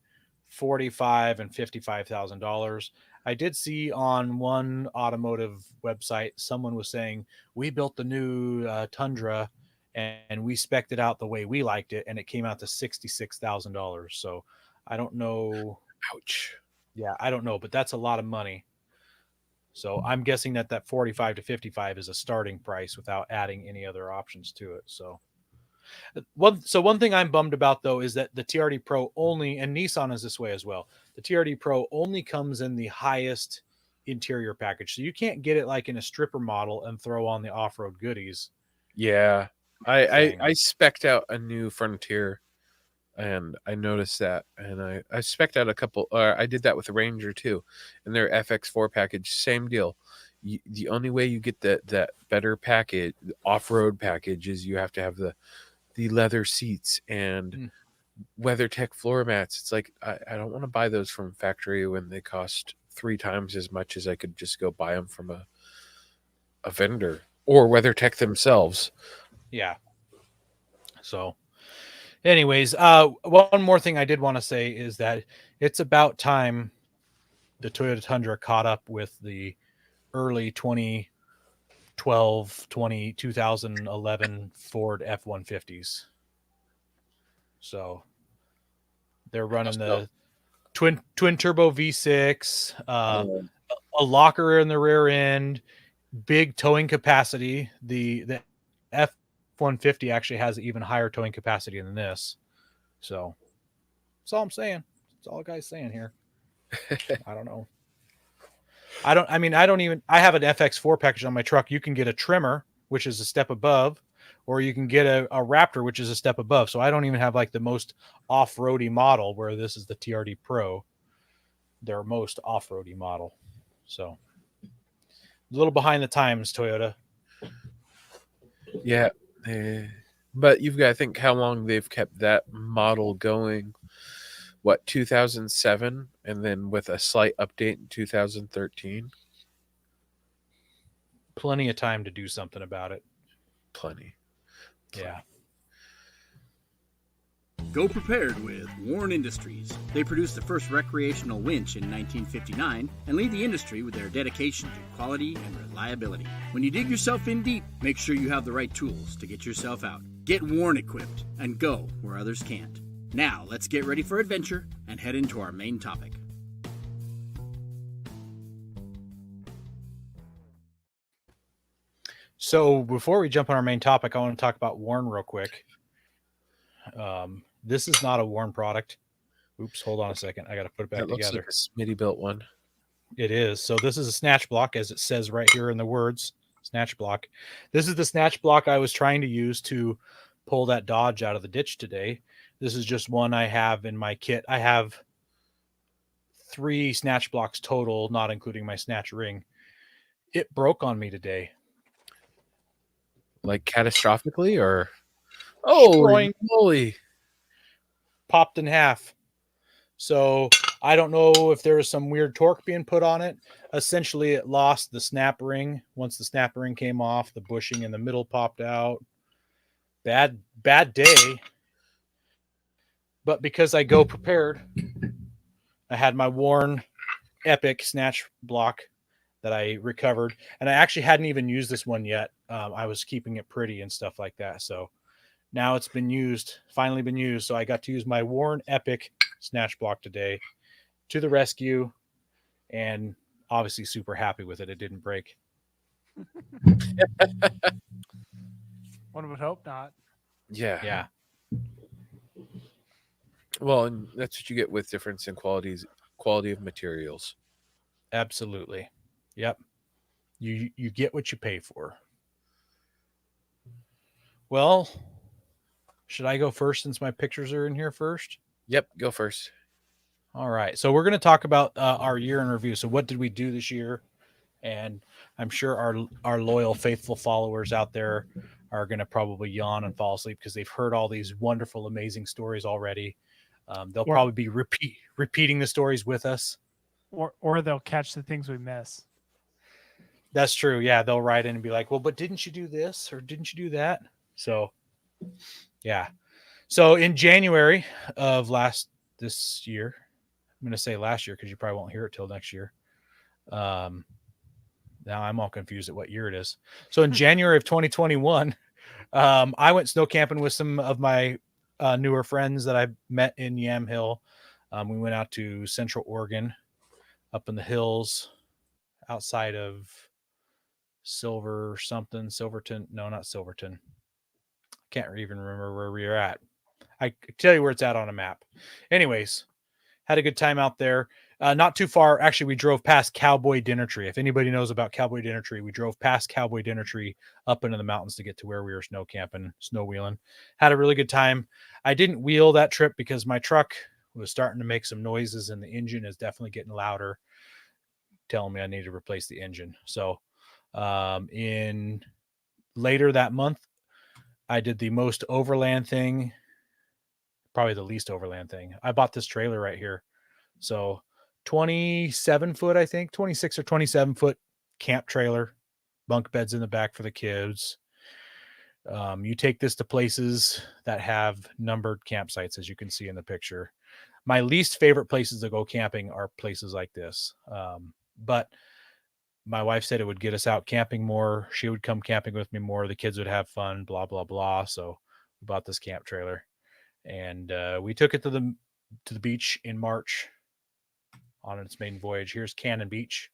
$45,000 and $55,000. I did see on one automotive website someone was saying we built the new Tundra and we spec'd it out the way we liked it, and it came out to $66,000. So I don't know. Ouch. Yeah, I don't know, but that's a lot of money. So I'm guessing that 45 to 55 is a starting price without adding any other options to it. So one thing I'm bummed about though is that the TRD Pro only, and Nissan is this way as well. The TRD Pro only comes in the highest interior package, so you can't get it like in a stripper model and throw on the off-road goodies. Yeah. I Thing. spec'd out a new Frontier, and I noticed that, and I spec'd out a couple. I did that with the Ranger too, and their FX4 package, same deal. The only way you get that better package, off-road package, is you have to have the leather seats and WeatherTech floor mats. It's like I don't want to buy those from factory when they cost 3 times as much as I could just go buy them from a vendor or WeatherTech themselves. Yeah. So anyways, one more thing I did want to say is that it's about time the Toyota Tundra caught up with the early 2012, 2011 Ford F-150s. So they're running the twin turbo V6, a locker in the rear end, big towing capacity. The F-150 actually has even higher towing capacity than this. So that's all I'm saying. That's all the guy's saying here. I don't know. I have an FX4 package on my truck. You can get a trimmer, which is a step above, or you can get a Raptor, which is a step above. So I don't even have like the most off-roady model, where this is the TRD Pro, their most off-roady model. So a little behind the times, Toyota. Yeah. But you've got to think how long they've kept that model going. What, 2007, and then with a slight update in 2013. Plenty of time to do something about it. Plenty. Yeah. Go prepared with Warren Industries. They produced the first recreational winch in 1959 and lead the industry with their dedication to quality and reliability. When you dig yourself in deep, make sure you have the right tools to get yourself out. Get Warren equipped and go where others can't. Now, let's get ready for adventure and head into our main topic. So before we jump on our main topic, I want to talk about Warren real quick. This is not a Warren product. Oops, hold on a second. I got to put it back That looks together. like a Smitty built one. It is. So this is a snatch block, as it says right here in the words, snatch block. This is the snatch block I was trying to use to pull that Dodge out of the ditch today. This is just one I have in my kit. I have 3 snatch blocks total, not including my snatch ring. It broke on me today. Like catastrophically, or holy moly, popped in half. So I don't know if there was some weird torque being put on it. Essentially, it lost the snap ring. Once the snap ring came off, the bushing in the middle popped out. Bad day. But because I go prepared, I had my Warren Epic snatch block that I recovered. And I actually hadn't even used this one yet. I was keeping it pretty and stuff like that. So now it's been used, finally been used. So I got to use my Warren Epic snatch block today to the rescue, and obviously super happy with it. It didn't break. One would hope not. Yeah. Well, and that's what you get with difference in quality of materials. Absolutely. Yep. You get what you pay for. Well, should I go first since my pictures are in here first? Yep, go first. All right. So we're going to talk about our year in review. So what did we do this year? And I'm sure our loyal, faithful followers out there are going to probably yawn and fall asleep because they've heard all these wonderful, amazing stories already. They'll probably be repeating the stories with us. Or they'll catch the things we miss. That's true. Yeah, they'll write in and be like, well, but didn't you do this or didn't you do that? So, yeah. So in January of this year, I'm going to say last year because you probably won't hear it till next year. Now I'm all confused at what year it is. So in January of 2021, I went snow camping with some of my newer friends that I met in Yamhill. We went out to Central Oregon, up in the hills outside of Silverton. No, not Silverton. Can't even remember where we were at. I can tell you where it's at on a map. Anyways, had a good time out there. Not too far. Actually, we drove past Cowboy Dinner Tree. If anybody knows about Cowboy Dinner Tree, we drove past Cowboy Dinner Tree up into the mountains to get to where we were snow camping, snow wheeling. Had a really good time. I didn't wheel that trip because my truck was starting to make some noises and the engine is definitely getting louder, telling me I need to replace the engine. So in later that month, I did the most overland thing, probably the least overland thing. I bought this trailer right here. So 27 foot, I think 26 or 27 foot camp trailer, bunk beds in the back for the kids. You take this to places that have numbered campsites, as you can see in the picture. My least favorite places to go camping are places like this. But my wife said it would get us out camping more. She would come camping with me more. The kids would have fun, blah, blah, blah. So we bought this camp trailer and we took it to the beach in March on its main voyage. Here's Cannon Beach.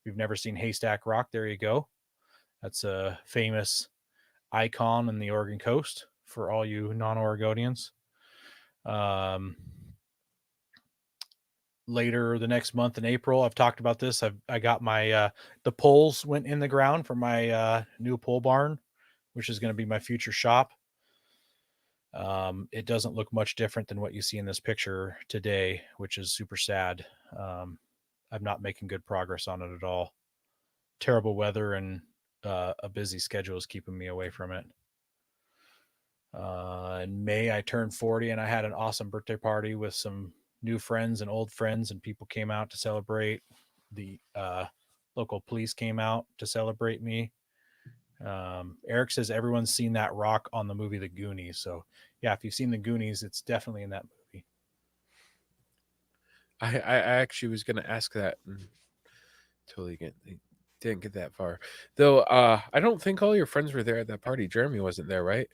If you've never seen Haystack Rock, there you go. That's a famous icon in the Oregon coast for all you non-Oregonians. Later the next month in April, I've talked about this. I got my the poles went in the ground for my new pole barn, which is going to be my future shop. It doesn't look much different than what you see in this picture today, which is super sad. I'm not making good progress on it at all. Terrible weather and a busy schedule is keeping me away from it. In May, I turned 40 and I had an awesome birthday party with some new friends and old friends, and people came out to celebrate. The local police came out to celebrate me. Eric says everyone's seen that rock on the movie The Goonies. So yeah, if you've seen The Goonies, it's definitely in that movie. I actually was going to ask that and totally didn't get that far. Though I don't think all your friends were there at that party. Jeremy wasn't there, right?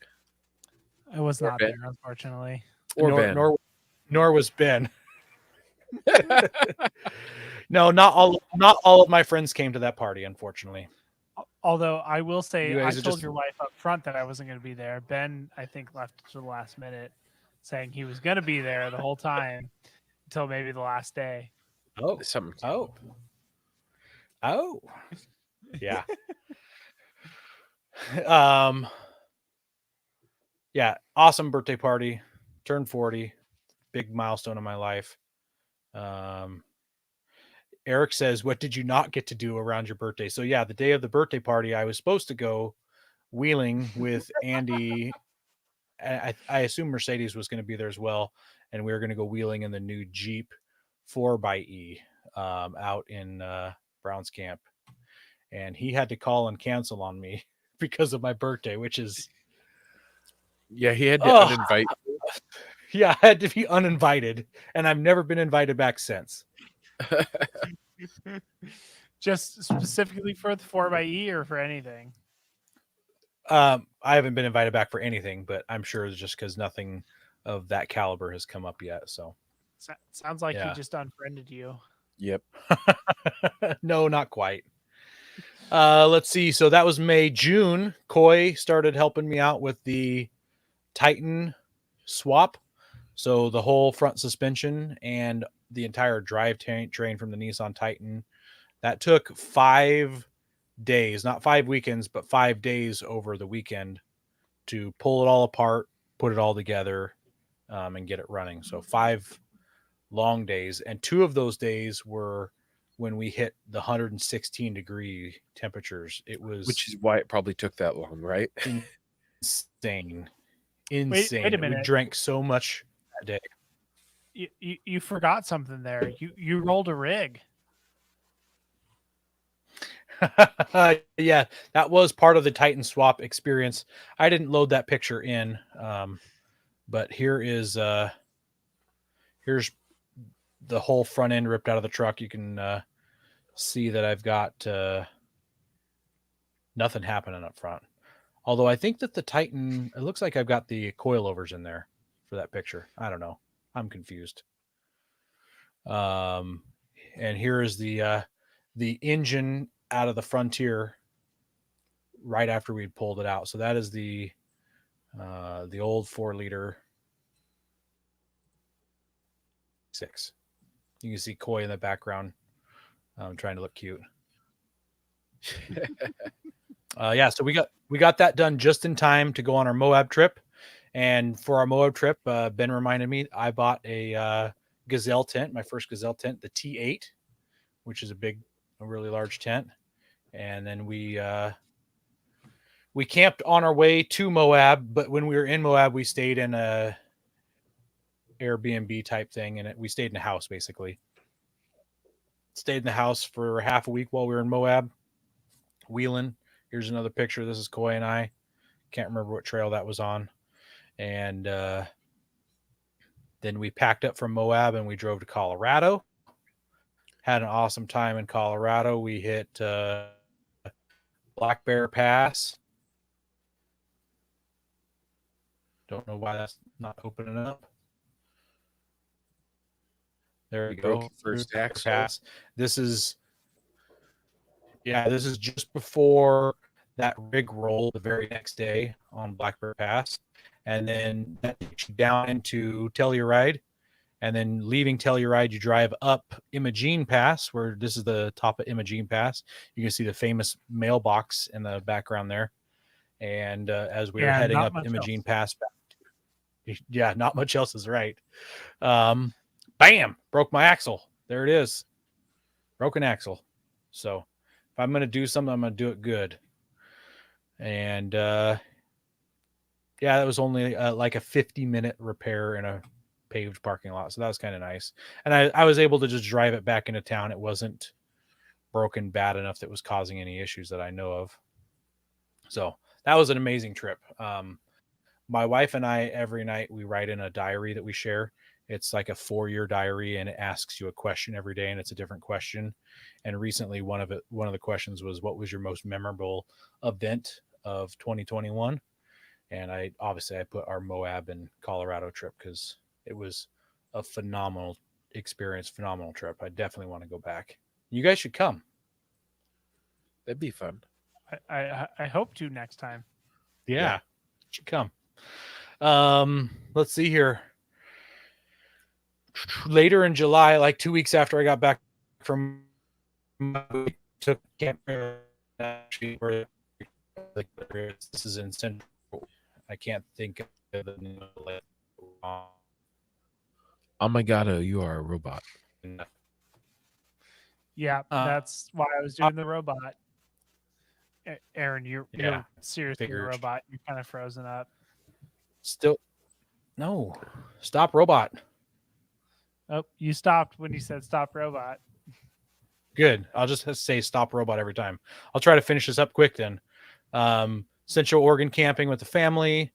I was not there, unfortunately. Or Ben. Nor was Ben. No, not all of my friends came to that party, unfortunately. Although I will say, I told just... your wife up front that I wasn't going to be there. Ben, I think, left to the last minute saying he was going to be there the whole time until maybe the last day. Oh, something. Oh, yeah. Yeah, awesome birthday party. Turned 40, big milestone in my life. Eric says, what did you not get to do around your birthday? So yeah, the day of the birthday party, I was supposed to go wheeling with Andy. I assume Mercedes was going to be there as well. And we were going to go wheeling in the new Jeep 4xe out in Browns Camp. And he had to call and cancel on me because of my birthday, which is... Yeah, he had to uninvite. Yeah, I had to be uninvited. And I've never been invited back since. Just specifically for the 4xe or for anything? I haven't been invited back for anything, but I'm sure it's just because nothing of that caliber has come up yet. So sounds like he just unfriended you. Yep. No, not quite. Let's see. So that was May. June, Coy started helping me out with the Titan swap. So the whole front suspension and the entire drive train from the Nissan Titan. That took 5 days, not 5 weekends, but 5 days over the weekend to pull it all apart, put it all together, and get it running. So 5 long days. And 2 of those days were when we hit the 116-degree temperatures. It was... Which is why it probably took that long, right? Insane. Wait a minute. We drank so much that day. You forgot something there. You rolled a rig. Yeah, that was part of the Titan swap experience. I didn't load that picture in, but here's the whole front end ripped out of the truck. You can see that I've got nothing happening up front. Although I think that the Titan, it looks like I've got the coilovers in there for that picture. I don't know. I'm confused. And here is the engine out of the Frontier right after we'd pulled it out. So that is the old 4-liter 6. You can see Coy in the background trying to look cute. Yeah, so we got that done just in time to go on our Moab trip. And for our Moab trip, Ben reminded me I bought a Gazelle tent, my first Gazelle tent, the T8, which is a really large tent. And then we camped on our way to Moab, but when we were in Moab, we stayed in a Airbnb type thing, and we stayed in a house basically. Stayed in the house for half a week while we were in Moab, wheeling. Here's another picture. This is Coy and I. Can't remember what trail that was on. And then we packed up from Moab and we drove to Colorado. Had an awesome time in Colorado. We hit Black Bear Pass. Don't know why that's not opening up. There we go. First axle. Pass. This is just before that rig roll the very next day on Black Bear Pass. And then that takes you down into Telluride. And then leaving Telluride, you drive up Imogene Pass, where this is the top of Imogene Pass. You can see the famous mailbox in the background there. And as we were heading up Imogene Pass, yeah, not much else is right. Bam! Broke my axle. There it is. Broken axle. So if I'm going to do something, I'm going to do it good. And yeah, that was only like a 50-minute repair in a paved parking lot. So that was kind of nice. And I was able to just drive it back into town. It wasn't broken bad enough that was causing any issues that I know of. So that was an amazing trip. My wife and I, every night we write in a diary that we share. It's like a 4-year diary, and it asks you a question every day, and it's a different question. And recently one of the questions was, what was your most memorable event of 2021? And I put our Moab and Colorado trip because it was a phenomenal experience, phenomenal trip. I definitely want to go back. You guys should come. That'd be fun. I hope to next time. Yeah. Should come. Let's see here. Later in July, like 2 weeks after I got back from, took camp. Actually, this is in Central. I can't think of the name of it. Amagata, you are a robot. Yeah, that's why I was doing the robot. Aaron, you're seriously a robot. You're kind of frozen up. Still, no. Stop robot. Oh, you stopped when you said stop robot. Good. I'll just say stop robot every time. I'll try to finish this up quick then. Central Oregon camping with the family.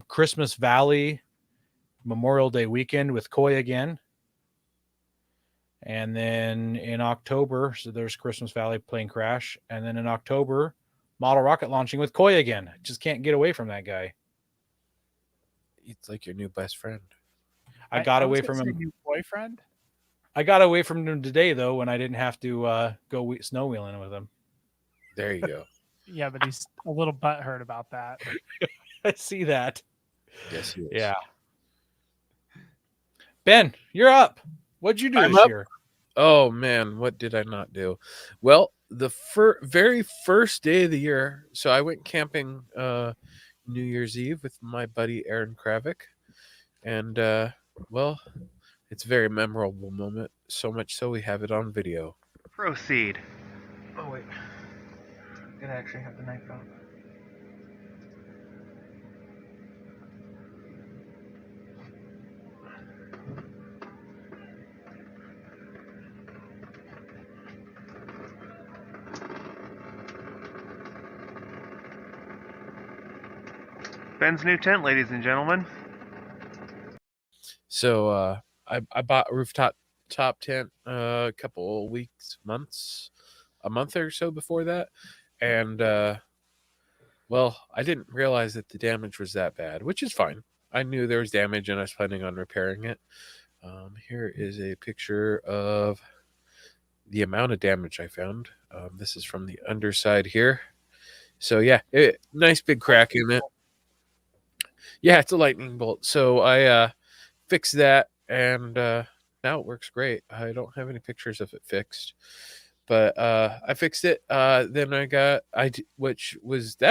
Christmas Valley Memorial Day weekend with Coy again. And then in October, so there's Christmas Valley plane crash. And then in October, model rocket launching with Coy again. Just can't get away from that guy. It's like your new best friend. I got away from him. New boyfriend? I got away from him today, though, when I didn't have to go snow wheeling with him. There you go. Yeah, but he's a little butthurt about that. I see that. Yes, he is. Yeah. Ben, you're up. What'd you do this year? Oh, man, what did I not do? Well, the very first day of the year, so I went camping New Year's Eve with my buddy Aaron Kravick. And, well, it's a very memorable moment, so much so we have it on video. Proceed. Oh, wait. I'm going to actually have the knife out. Ben's new tent, ladies and gentlemen. So I bought a rooftop tent a couple weeks, a month or so before that, and well, I didn't realize that the damage was that bad, which is fine. I knew there was damage, and I was planning on repairing it. Here is a picture of the amount of damage I found. This is from the underside here. So yeah, nice big crack in it. Yeah, it's a lightning bolt. So I fixed that, and now it works great. I don't have any pictures of it fixed, but I fixed it. Then that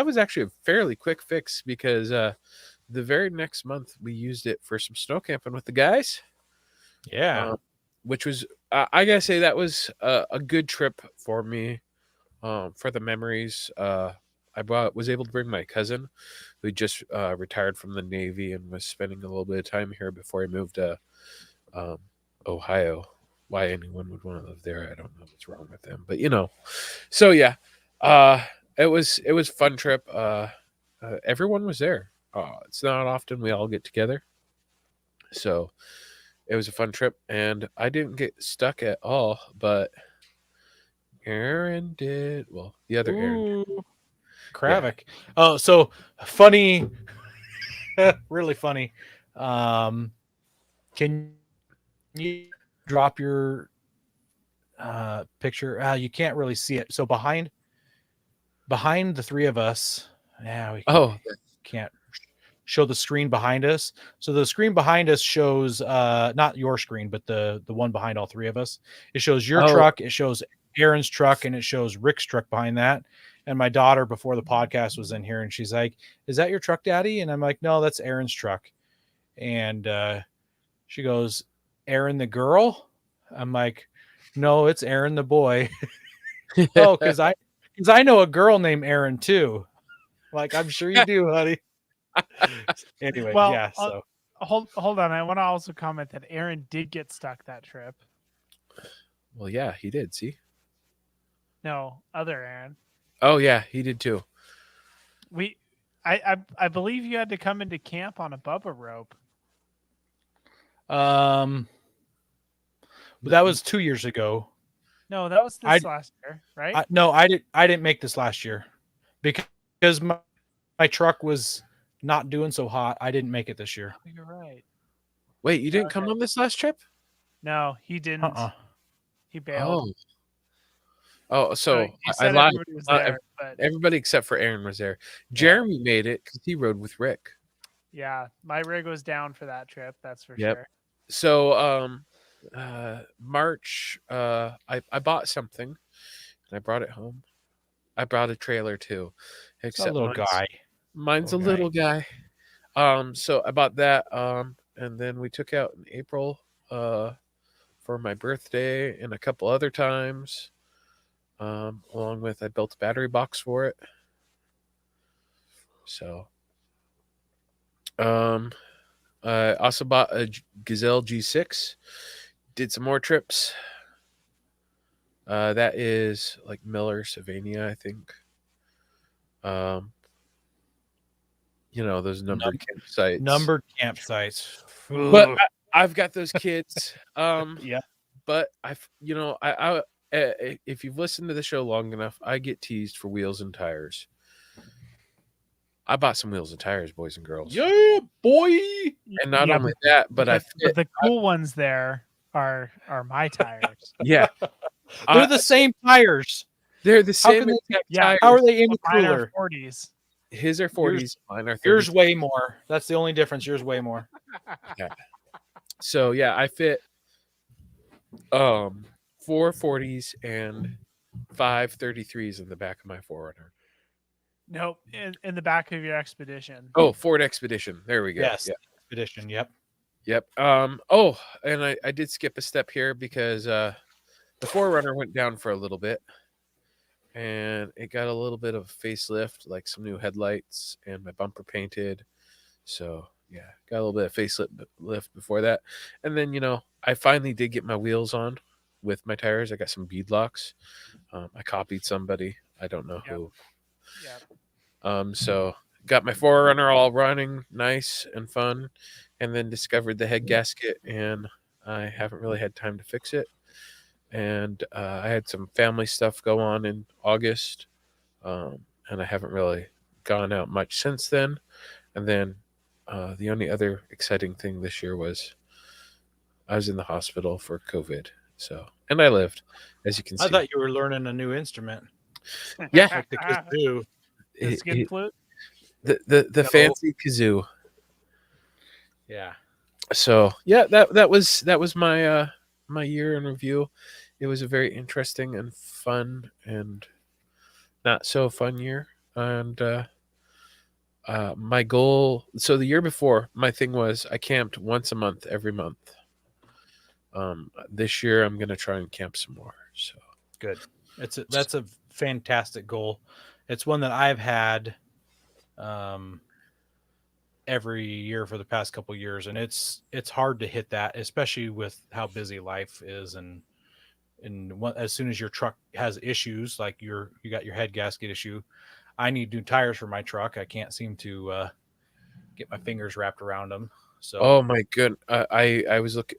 was actually a fairly quick fix because the very next month we used it for some snow camping with the guys. Yeah. Which was I gotta say that was a good trip for me. For the memories, I was able to bring my cousin, who just retired from the Navy and was spending a little bit of time here before he moved to Ohio. Why anyone would want to live there, I don't know what's wrong with them, but so yeah, it was a fun trip. Everyone was there. It's not often we all get together, so it was a fun trip, and I didn't get stuck at all, but Aaron did. Well, the other Aaron did. Ooh, Kravik. Oh, so funny. Really funny. Can you drop your picture? You can't really see it. So behind the three of us, we can't show the screen behind us. So the screen behind us shows not your screen, but the one behind all three of us. It shows your truck, it shows Aaron's truck, and it shows Rick's truck behind that. And my daughter before the podcast was in here, and she's like, "Is that your truck, Daddy?" And I'm like, "No, that's Aaron's truck." And she goes, "Aaron the girl?" I'm like, "No, it's Aaron the boy." Oh, because I know a girl named Aaron too. Like, I'm sure you do, honey. Anyway, Well, yeah. So hold on. I want to also comment that Aaron did get stuck that trip. Well, yeah, he did. See? No, other Aaron. Oh yeah, he did too. I believe you had to come into camp on a Bubba rope. that was 2 years ago. No, that was this last year, right? I didn't make this last year because my truck was not doing so hot. I didn't make it this year. Oh, you're right. Wait, you didn't come on this last trip? No, he didn't. He bailed. So I lied. Everybody was there, but everybody except for Aaron was there. Jeremy made it because he rode with Rick. Yeah, my rig was down for that trip. That's for sure. So March, I bought something and I brought it home. I brought a trailer too. Except a little guy. Mine's a little guy. So I bought that. And then we took out in April for my birthday and a couple other times. Along with I built a battery box for it. So I also bought a Gazelle G6. Did some more trips. That is like Miller, Sylvania, I think. Those numbered campsites. Numbered campsites. But I've got those kids. Yeah. But I if you've listened to the show long enough, I get teased for wheels and tires. I bought some wheels and tires, boys and girls. Yeah, boy. And not only that, but but the cool ones there are my tires. Yeah. They're the same tires. They're the same tires. How are they any Mine are cooler? 40s. His are 40s, mine are 30s. Yours way more. That's the only difference. Yours way more. Yeah. So yeah, I fit 4 40s and 5 33s in the back of my 4Runner. Nope, in the back of your Expedition. Oh, Ford Expedition. There we go. Yes, yeah. Expedition. Yep. And I did skip a step here because the 4Runner went down for a little bit, and it got a little bit of a facelift, like some new headlights and my bumper painted. So yeah, got a little bit of facelift before that, and then I finally did get my wheels on with my tires. I got some bead locks. I copied somebody. I don't know who. Yeah. So got my Forerunner all running nice and fun, and then discovered the head gasket, and I haven't really had time to fix it. And I had some family stuff go on in August, and I haven't really gone out much since then. And then the only other exciting thing this year was I was in the hospital for COVID. So, and I lived, as you can see. I thought you were learning a new instrument, Yeah, like the kazoo. The skin flute. the No. fancy kazoo. Yeah. So yeah, that was my my year in review. It was a very interesting and fun and not so fun year. And my goal, so the year before, my thing was I camped once a month every month. This year I'm gonna try and camp some more. So Good. That's a fantastic goal. It's one that I've had every year for the past couple years, and it's hard to hit that, especially with how busy life is. And as soon as your truck has issues, like you got your head gasket issue, I need new tires for my truck. I can't seem to get my fingers wrapped around them. So oh my good, I was looking.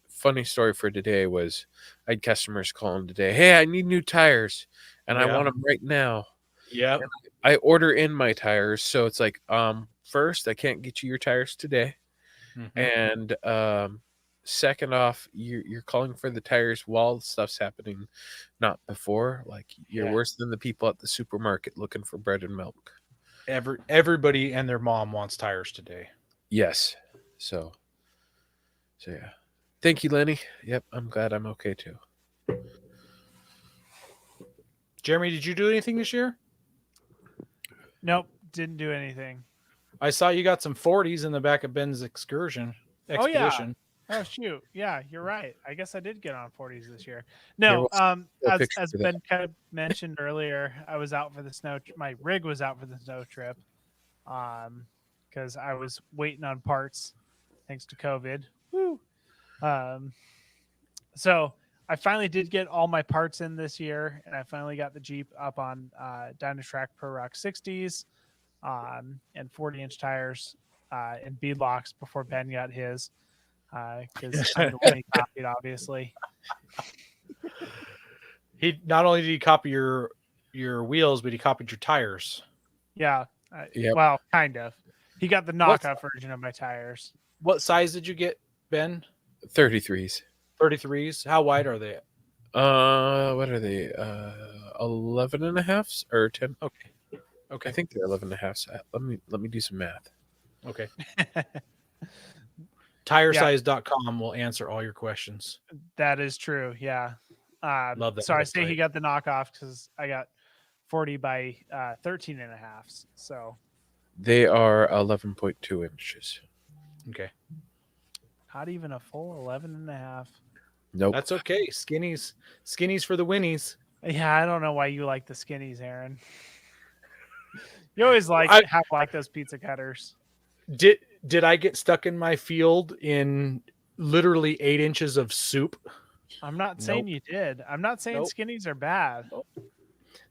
Funny story for today was I had customers calling today. Hey, I need new tires, and I Yeah. want them right now. yeah, I order in my tires, so it's like, first, I can't get you your tires today, and second off, you're calling for the tires while stuff's happening, not before. Like you're Yeah. worse than the people at the supermarket looking for bread and milk. everybody and their mom wants tires today. Yes, so yeah. Thank you, Lenny. Yep, I'm glad I'm okay too. Jeremy, did you do anything this year? Nope, didn't do anything. I saw you got some 40s in the back of Ben's Oh yeah. expedition. Oh shoot. Yeah, you're right. I guess I did get on 40s this year. Here, No, we'll a as picture for that. Ben kind of mentioned earlier, I was out for the snow. My rig was out for the snow trip, because I was waiting on parts, thanks to COVID. Woo. So I finally did get all my parts in this year, and I finally got the Jeep up on Dynatrack Pro Rock 60s, and 40-inch tires and beadlocks before Ben got his, because I'm the one he copied, obviously. He not only did he copy your wheels, but he copied your tires. Yeah. Yep. Well, kind of. He got the knockoff version of my tires. What size did you get, Ben? 33s. 33s. How wide are they? What are they? 11 and a halfs or 10? Okay. I think they're 11 and a halfs. Let me do some math. Okay. Tiresize.com will answer all your questions. That is true. Yeah. Love that So I say website. he got the knockoff because I got 40 by 13 and a half. So They are 11.2 inches. Okay. not even a full 11 and a half. Nope. That's okay. Skinnies for the winnies. Yeah, I don't know why you like the skinnies, Aaron. You always like those pizza cutters. Did I get stuck in my field in literally 8 inches of soup? I'm not saying you did. I'm not saying skinnies are bad.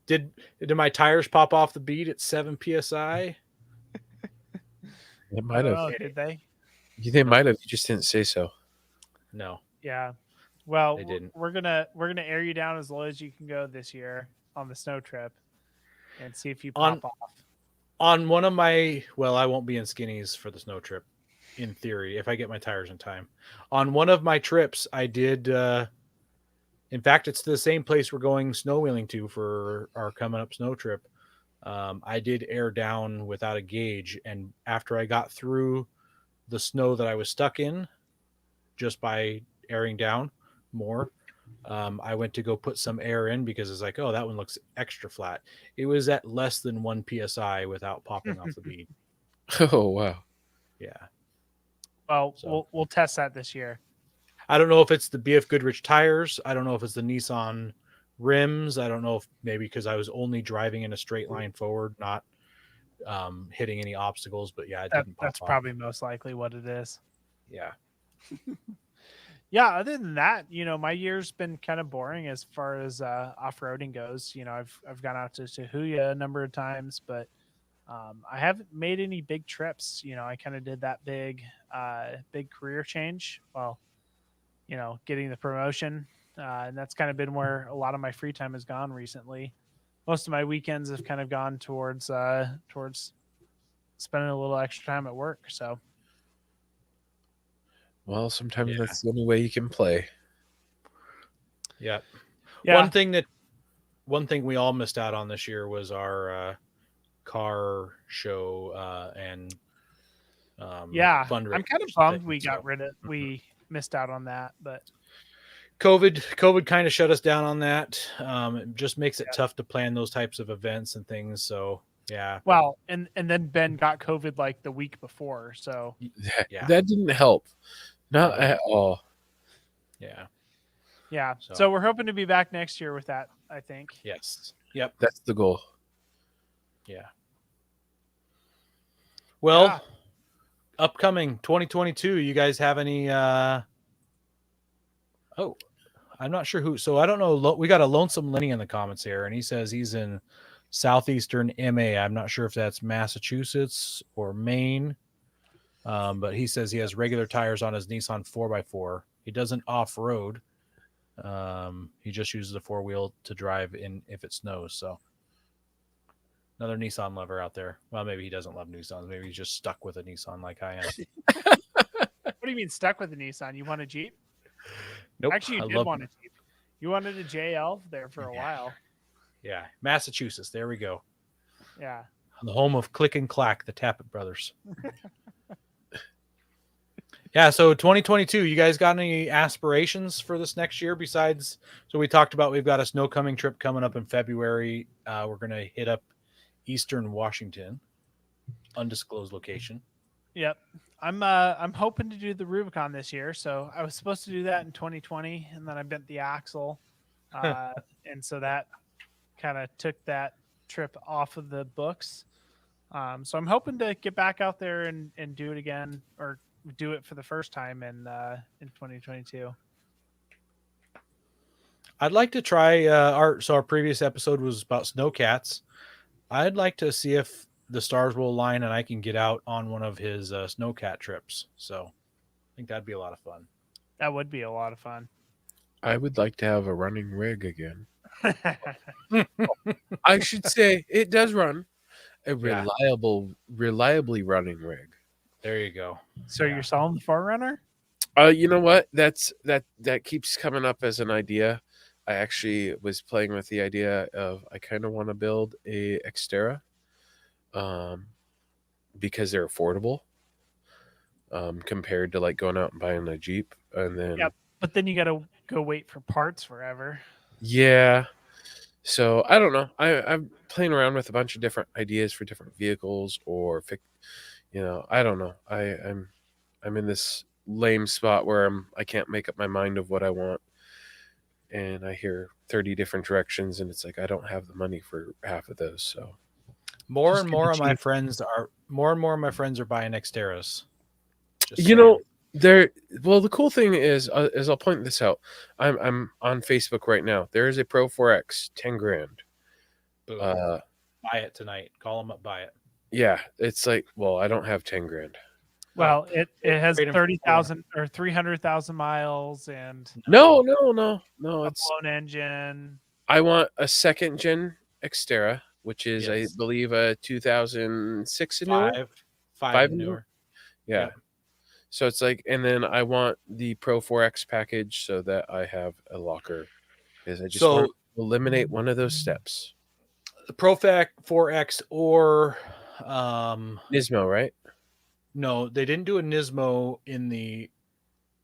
Did my tires pop off the bead at 7 psi? It might have. Oh, did they? They might have. You just didn't say so. No. Yeah. Well, They didn't. we're gonna air you down as low as you can go this year on the snow trip, and see if you pop off. On one of my, well, I won't be in skinnies for the snow trip, in theory, if I get my tires in time. On one of my trips, I did. In fact, it's the same place we're going snow wheeling to for our coming up snow trip. I did air down without a gauge, and after I got through the snow that I was stuck in, just by airing down more, I went to go put some air in because it's like, oh, that one looks extra flat. It was at less than 1 psi without popping off the bead. Oh wow. Yeah. Well, So. we'll test that this year. I don't know if it's the BF Goodrich tires. I don't know if it's the Nissan rims. I don't know if maybe because I was only driving in a straight line forward, not hitting any obstacles. But yeah, it didn't pop That's off. probably most likely what it is. Yeah. Yeah, other than that, my year's been kind of boring as far as off-roading goes. I've gone out to Tahuya a number of times, but I haven't made any big trips. I kind of did that big career change. Well, getting the promotion, and that's kind of been where a lot of my free time has gone recently. Most of my weekends have kind of gone towards spending a little extra time at work. So, Well, sometimes Yeah. that's the only way you can play. Yeah. yeah, One thing we all missed out on this year was our car show and yeah. fundraisers. I'm kind of bummed thing, we got so. rid of we missed out on that, but COVID kind of shut us down on that. It just makes it Yeah. tough to plan those types of events and things. So yeah, well, and then Ben got COVID like the week before, so Yeah. That didn't help. Not No. at all. yeah, yeah. So- So we're hoping to be back next year with that, I think. yes, yep, That's the goal. yeah. Well, Yeah. upcoming 2022. You guys have any? Oh, I'm not sure who. So I don't know. We got a Lonesome Lenny in the comments here, and he says he's in southeastern MA. I'm not sure if that's Massachusetts or Maine, but he says he has regular tires on his Nissan 4x4. He doesn't off road. He just uses a 4-wheel to drive in if it snows. So another Nissan lover out there. Well, maybe he doesn't love Nissans. Maybe he's just stuck with a Nissan like I am. What do you mean stuck with the Nissan? You want a Jeep? Nope. Actually, you I did love- want a Jeep. You wanted a JL there for a while. Yeah, Massachusetts. There we go. Yeah. The home of Click and Clack, the Tappet brothers. Yeah, so 2022, you guys got any aspirations for this next year besides? So we talked about we've got a snow coming trip coming up in February. We're going to hit up Eastern Washington, undisclosed location. Yep. I'm hoping to do the Rubicon this year. So I was supposed to do that in 2020, and then I bent the axle, and so that kind of took that trip off of the books. So I'm hoping to get back out there and do it again, or do it for the first time in 2022. I'd like to try our previous episode was about snowcats. I'd like to see if the stars will align and I can get out on one of his snowcat trips. So I think that'd be a lot of fun. That would be a lot of fun. I would like to have a running rig again. I should say it does run a Yeah. reliably running rig. There you go. So Yeah. you're selling the Forerunner? You know what? That keeps coming up as an idea. I actually was playing with the idea of I kind of want to build a Xterra, because they're affordable, compared to like going out and buying a Jeep and then Yep. But then you got to go wait for parts forever. yeah. So I don't know. I'm playing around with a bunch of different ideas for different vehicles, or I don't know. I'm in this lame spot where I can't make up my mind of what I want, and I hear 30 different directions, and it's like I don't have the money for half of those. So More Just and get more the of my Jeep. friends are buying Xteras. Just you know, the cool thing is I'll point this out. I'm on Facebook right now. There is a Pro 4X, 10 grand. boom. Uh, Buy it tonight. Call them up, buy it. yeah, it's like, well, I don't have 10 grand. Well, it has Trade 'em for 30,000 or 300,000 miles and No, a it's blown engine. I want a second gen Xterra, which is Yes. I believe a 2006 and newer. Five and and newer. Yeah. Yeah. So it's like, and then I want the Pro 4X package so that I have a locker, because I just So- want to eliminate one of those steps. The Profac 4X or Nismo, right? no, they didn't do a Nismo in the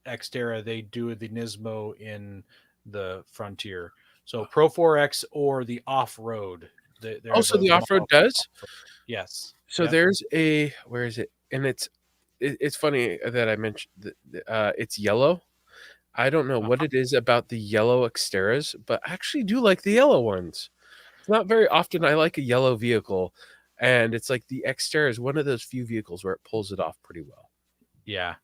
Xterra. They do the Nismo in the Frontier. So Pro 4X or the off-road. Also, the off-road does? Yes. So Yep. there's where is it? And it's funny that I mentioned it's yellow. I don't know what it is about the yellow Xteras, but I actually do like the yellow ones. It's not very often I like a yellow vehicle, and it's like the Xterra is one of those few vehicles where it pulls it off pretty well. Yeah.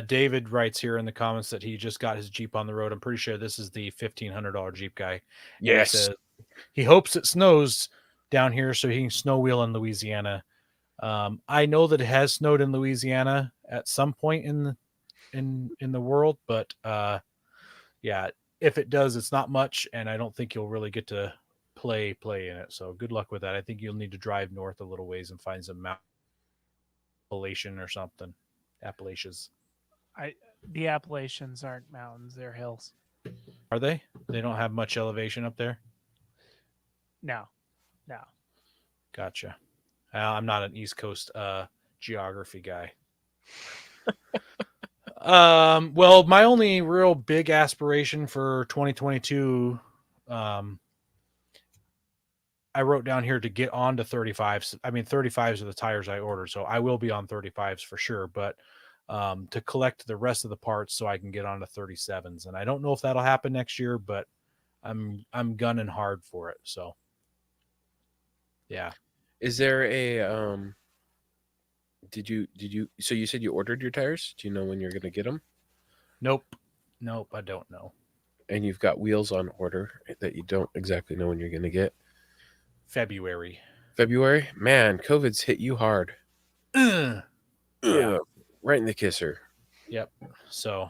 David writes here in the comments that he just got his Jeep on the road. I'm pretty sure this is the $1,500 Jeep guy. And he Yes. says he hopes it snows down here so he can snow wheel in Louisiana. I know that it has snowed in Louisiana at some point in the world, but yeah, if it does, it's not much, and I don't think you'll really get to play in it. So good luck with that. I think you'll need to drive north a little ways and find some Appalachian or something. Appalachians. The Appalachians aren't mountains; they're hills. Are they? They don't have much elevation up there? No. Gotcha. I'm not an East Coast geography guy. Well, my only real big aspiration for 2022, I wrote down here to get on to 35s. I mean, 35s are the tires I ordered, so I will be on 35s for sure, but to collect the rest of the parts so I can get on to 37s. And I don't know if that'll happen next year, but I'm gunning hard for it. So yeah. Is there a did you so you said you ordered your tires? Do you know when you're going to get them? Nope, I don't know. And you've got wheels on order that you don't exactly know when you're going to get? February. Man, COVID's hit you hard. Yeah. Right in the kisser. Yep. So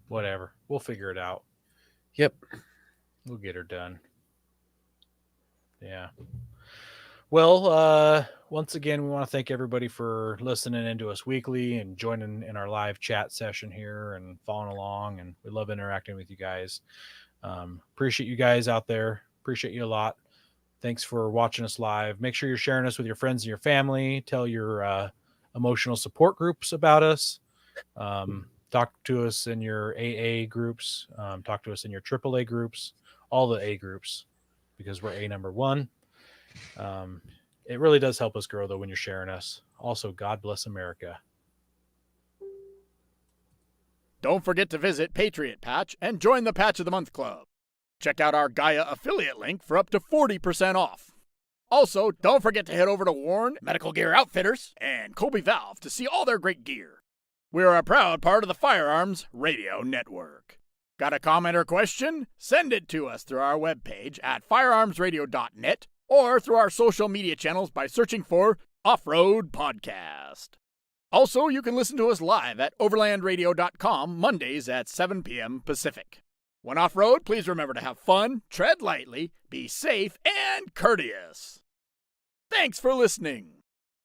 whatever, we'll figure it out. Yep. We'll get her done. Yeah. Well, once again, we want to thank everybody for listening into us weekly and joining in our live chat session here and following along. And we love interacting with you guys. Appreciate you guys out there. Appreciate you a lot. Thanks for watching us live. Make sure you're sharing us with your friends and your family. Tell your emotional support groups about us. Talk to us in your AA groups. Talk to us in your AAA groups. All the A groups, because we're A number 1. It really does help us grow, though, when you're sharing us. Also, God bless America. Don't forget to visit Patriot Patch and join the Patch of the Month Club. Check out our Gaia affiliate link for up to 40% off. Also, don't forget to head over to Warren Medical Gear Outfitters and Colby Valve to see all their great gear. We are a proud part of the Firearms Radio Network. Got a comment or question? Send it to us through our webpage at firearmsradio.net or through our social media channels by searching for Off-Road Podcast. Also, you can listen to us live at overlandradio.com Mondays at 7 p.m. Pacific. When off-road, please remember to have fun, tread lightly, be safe, and courteous. Thanks for listening.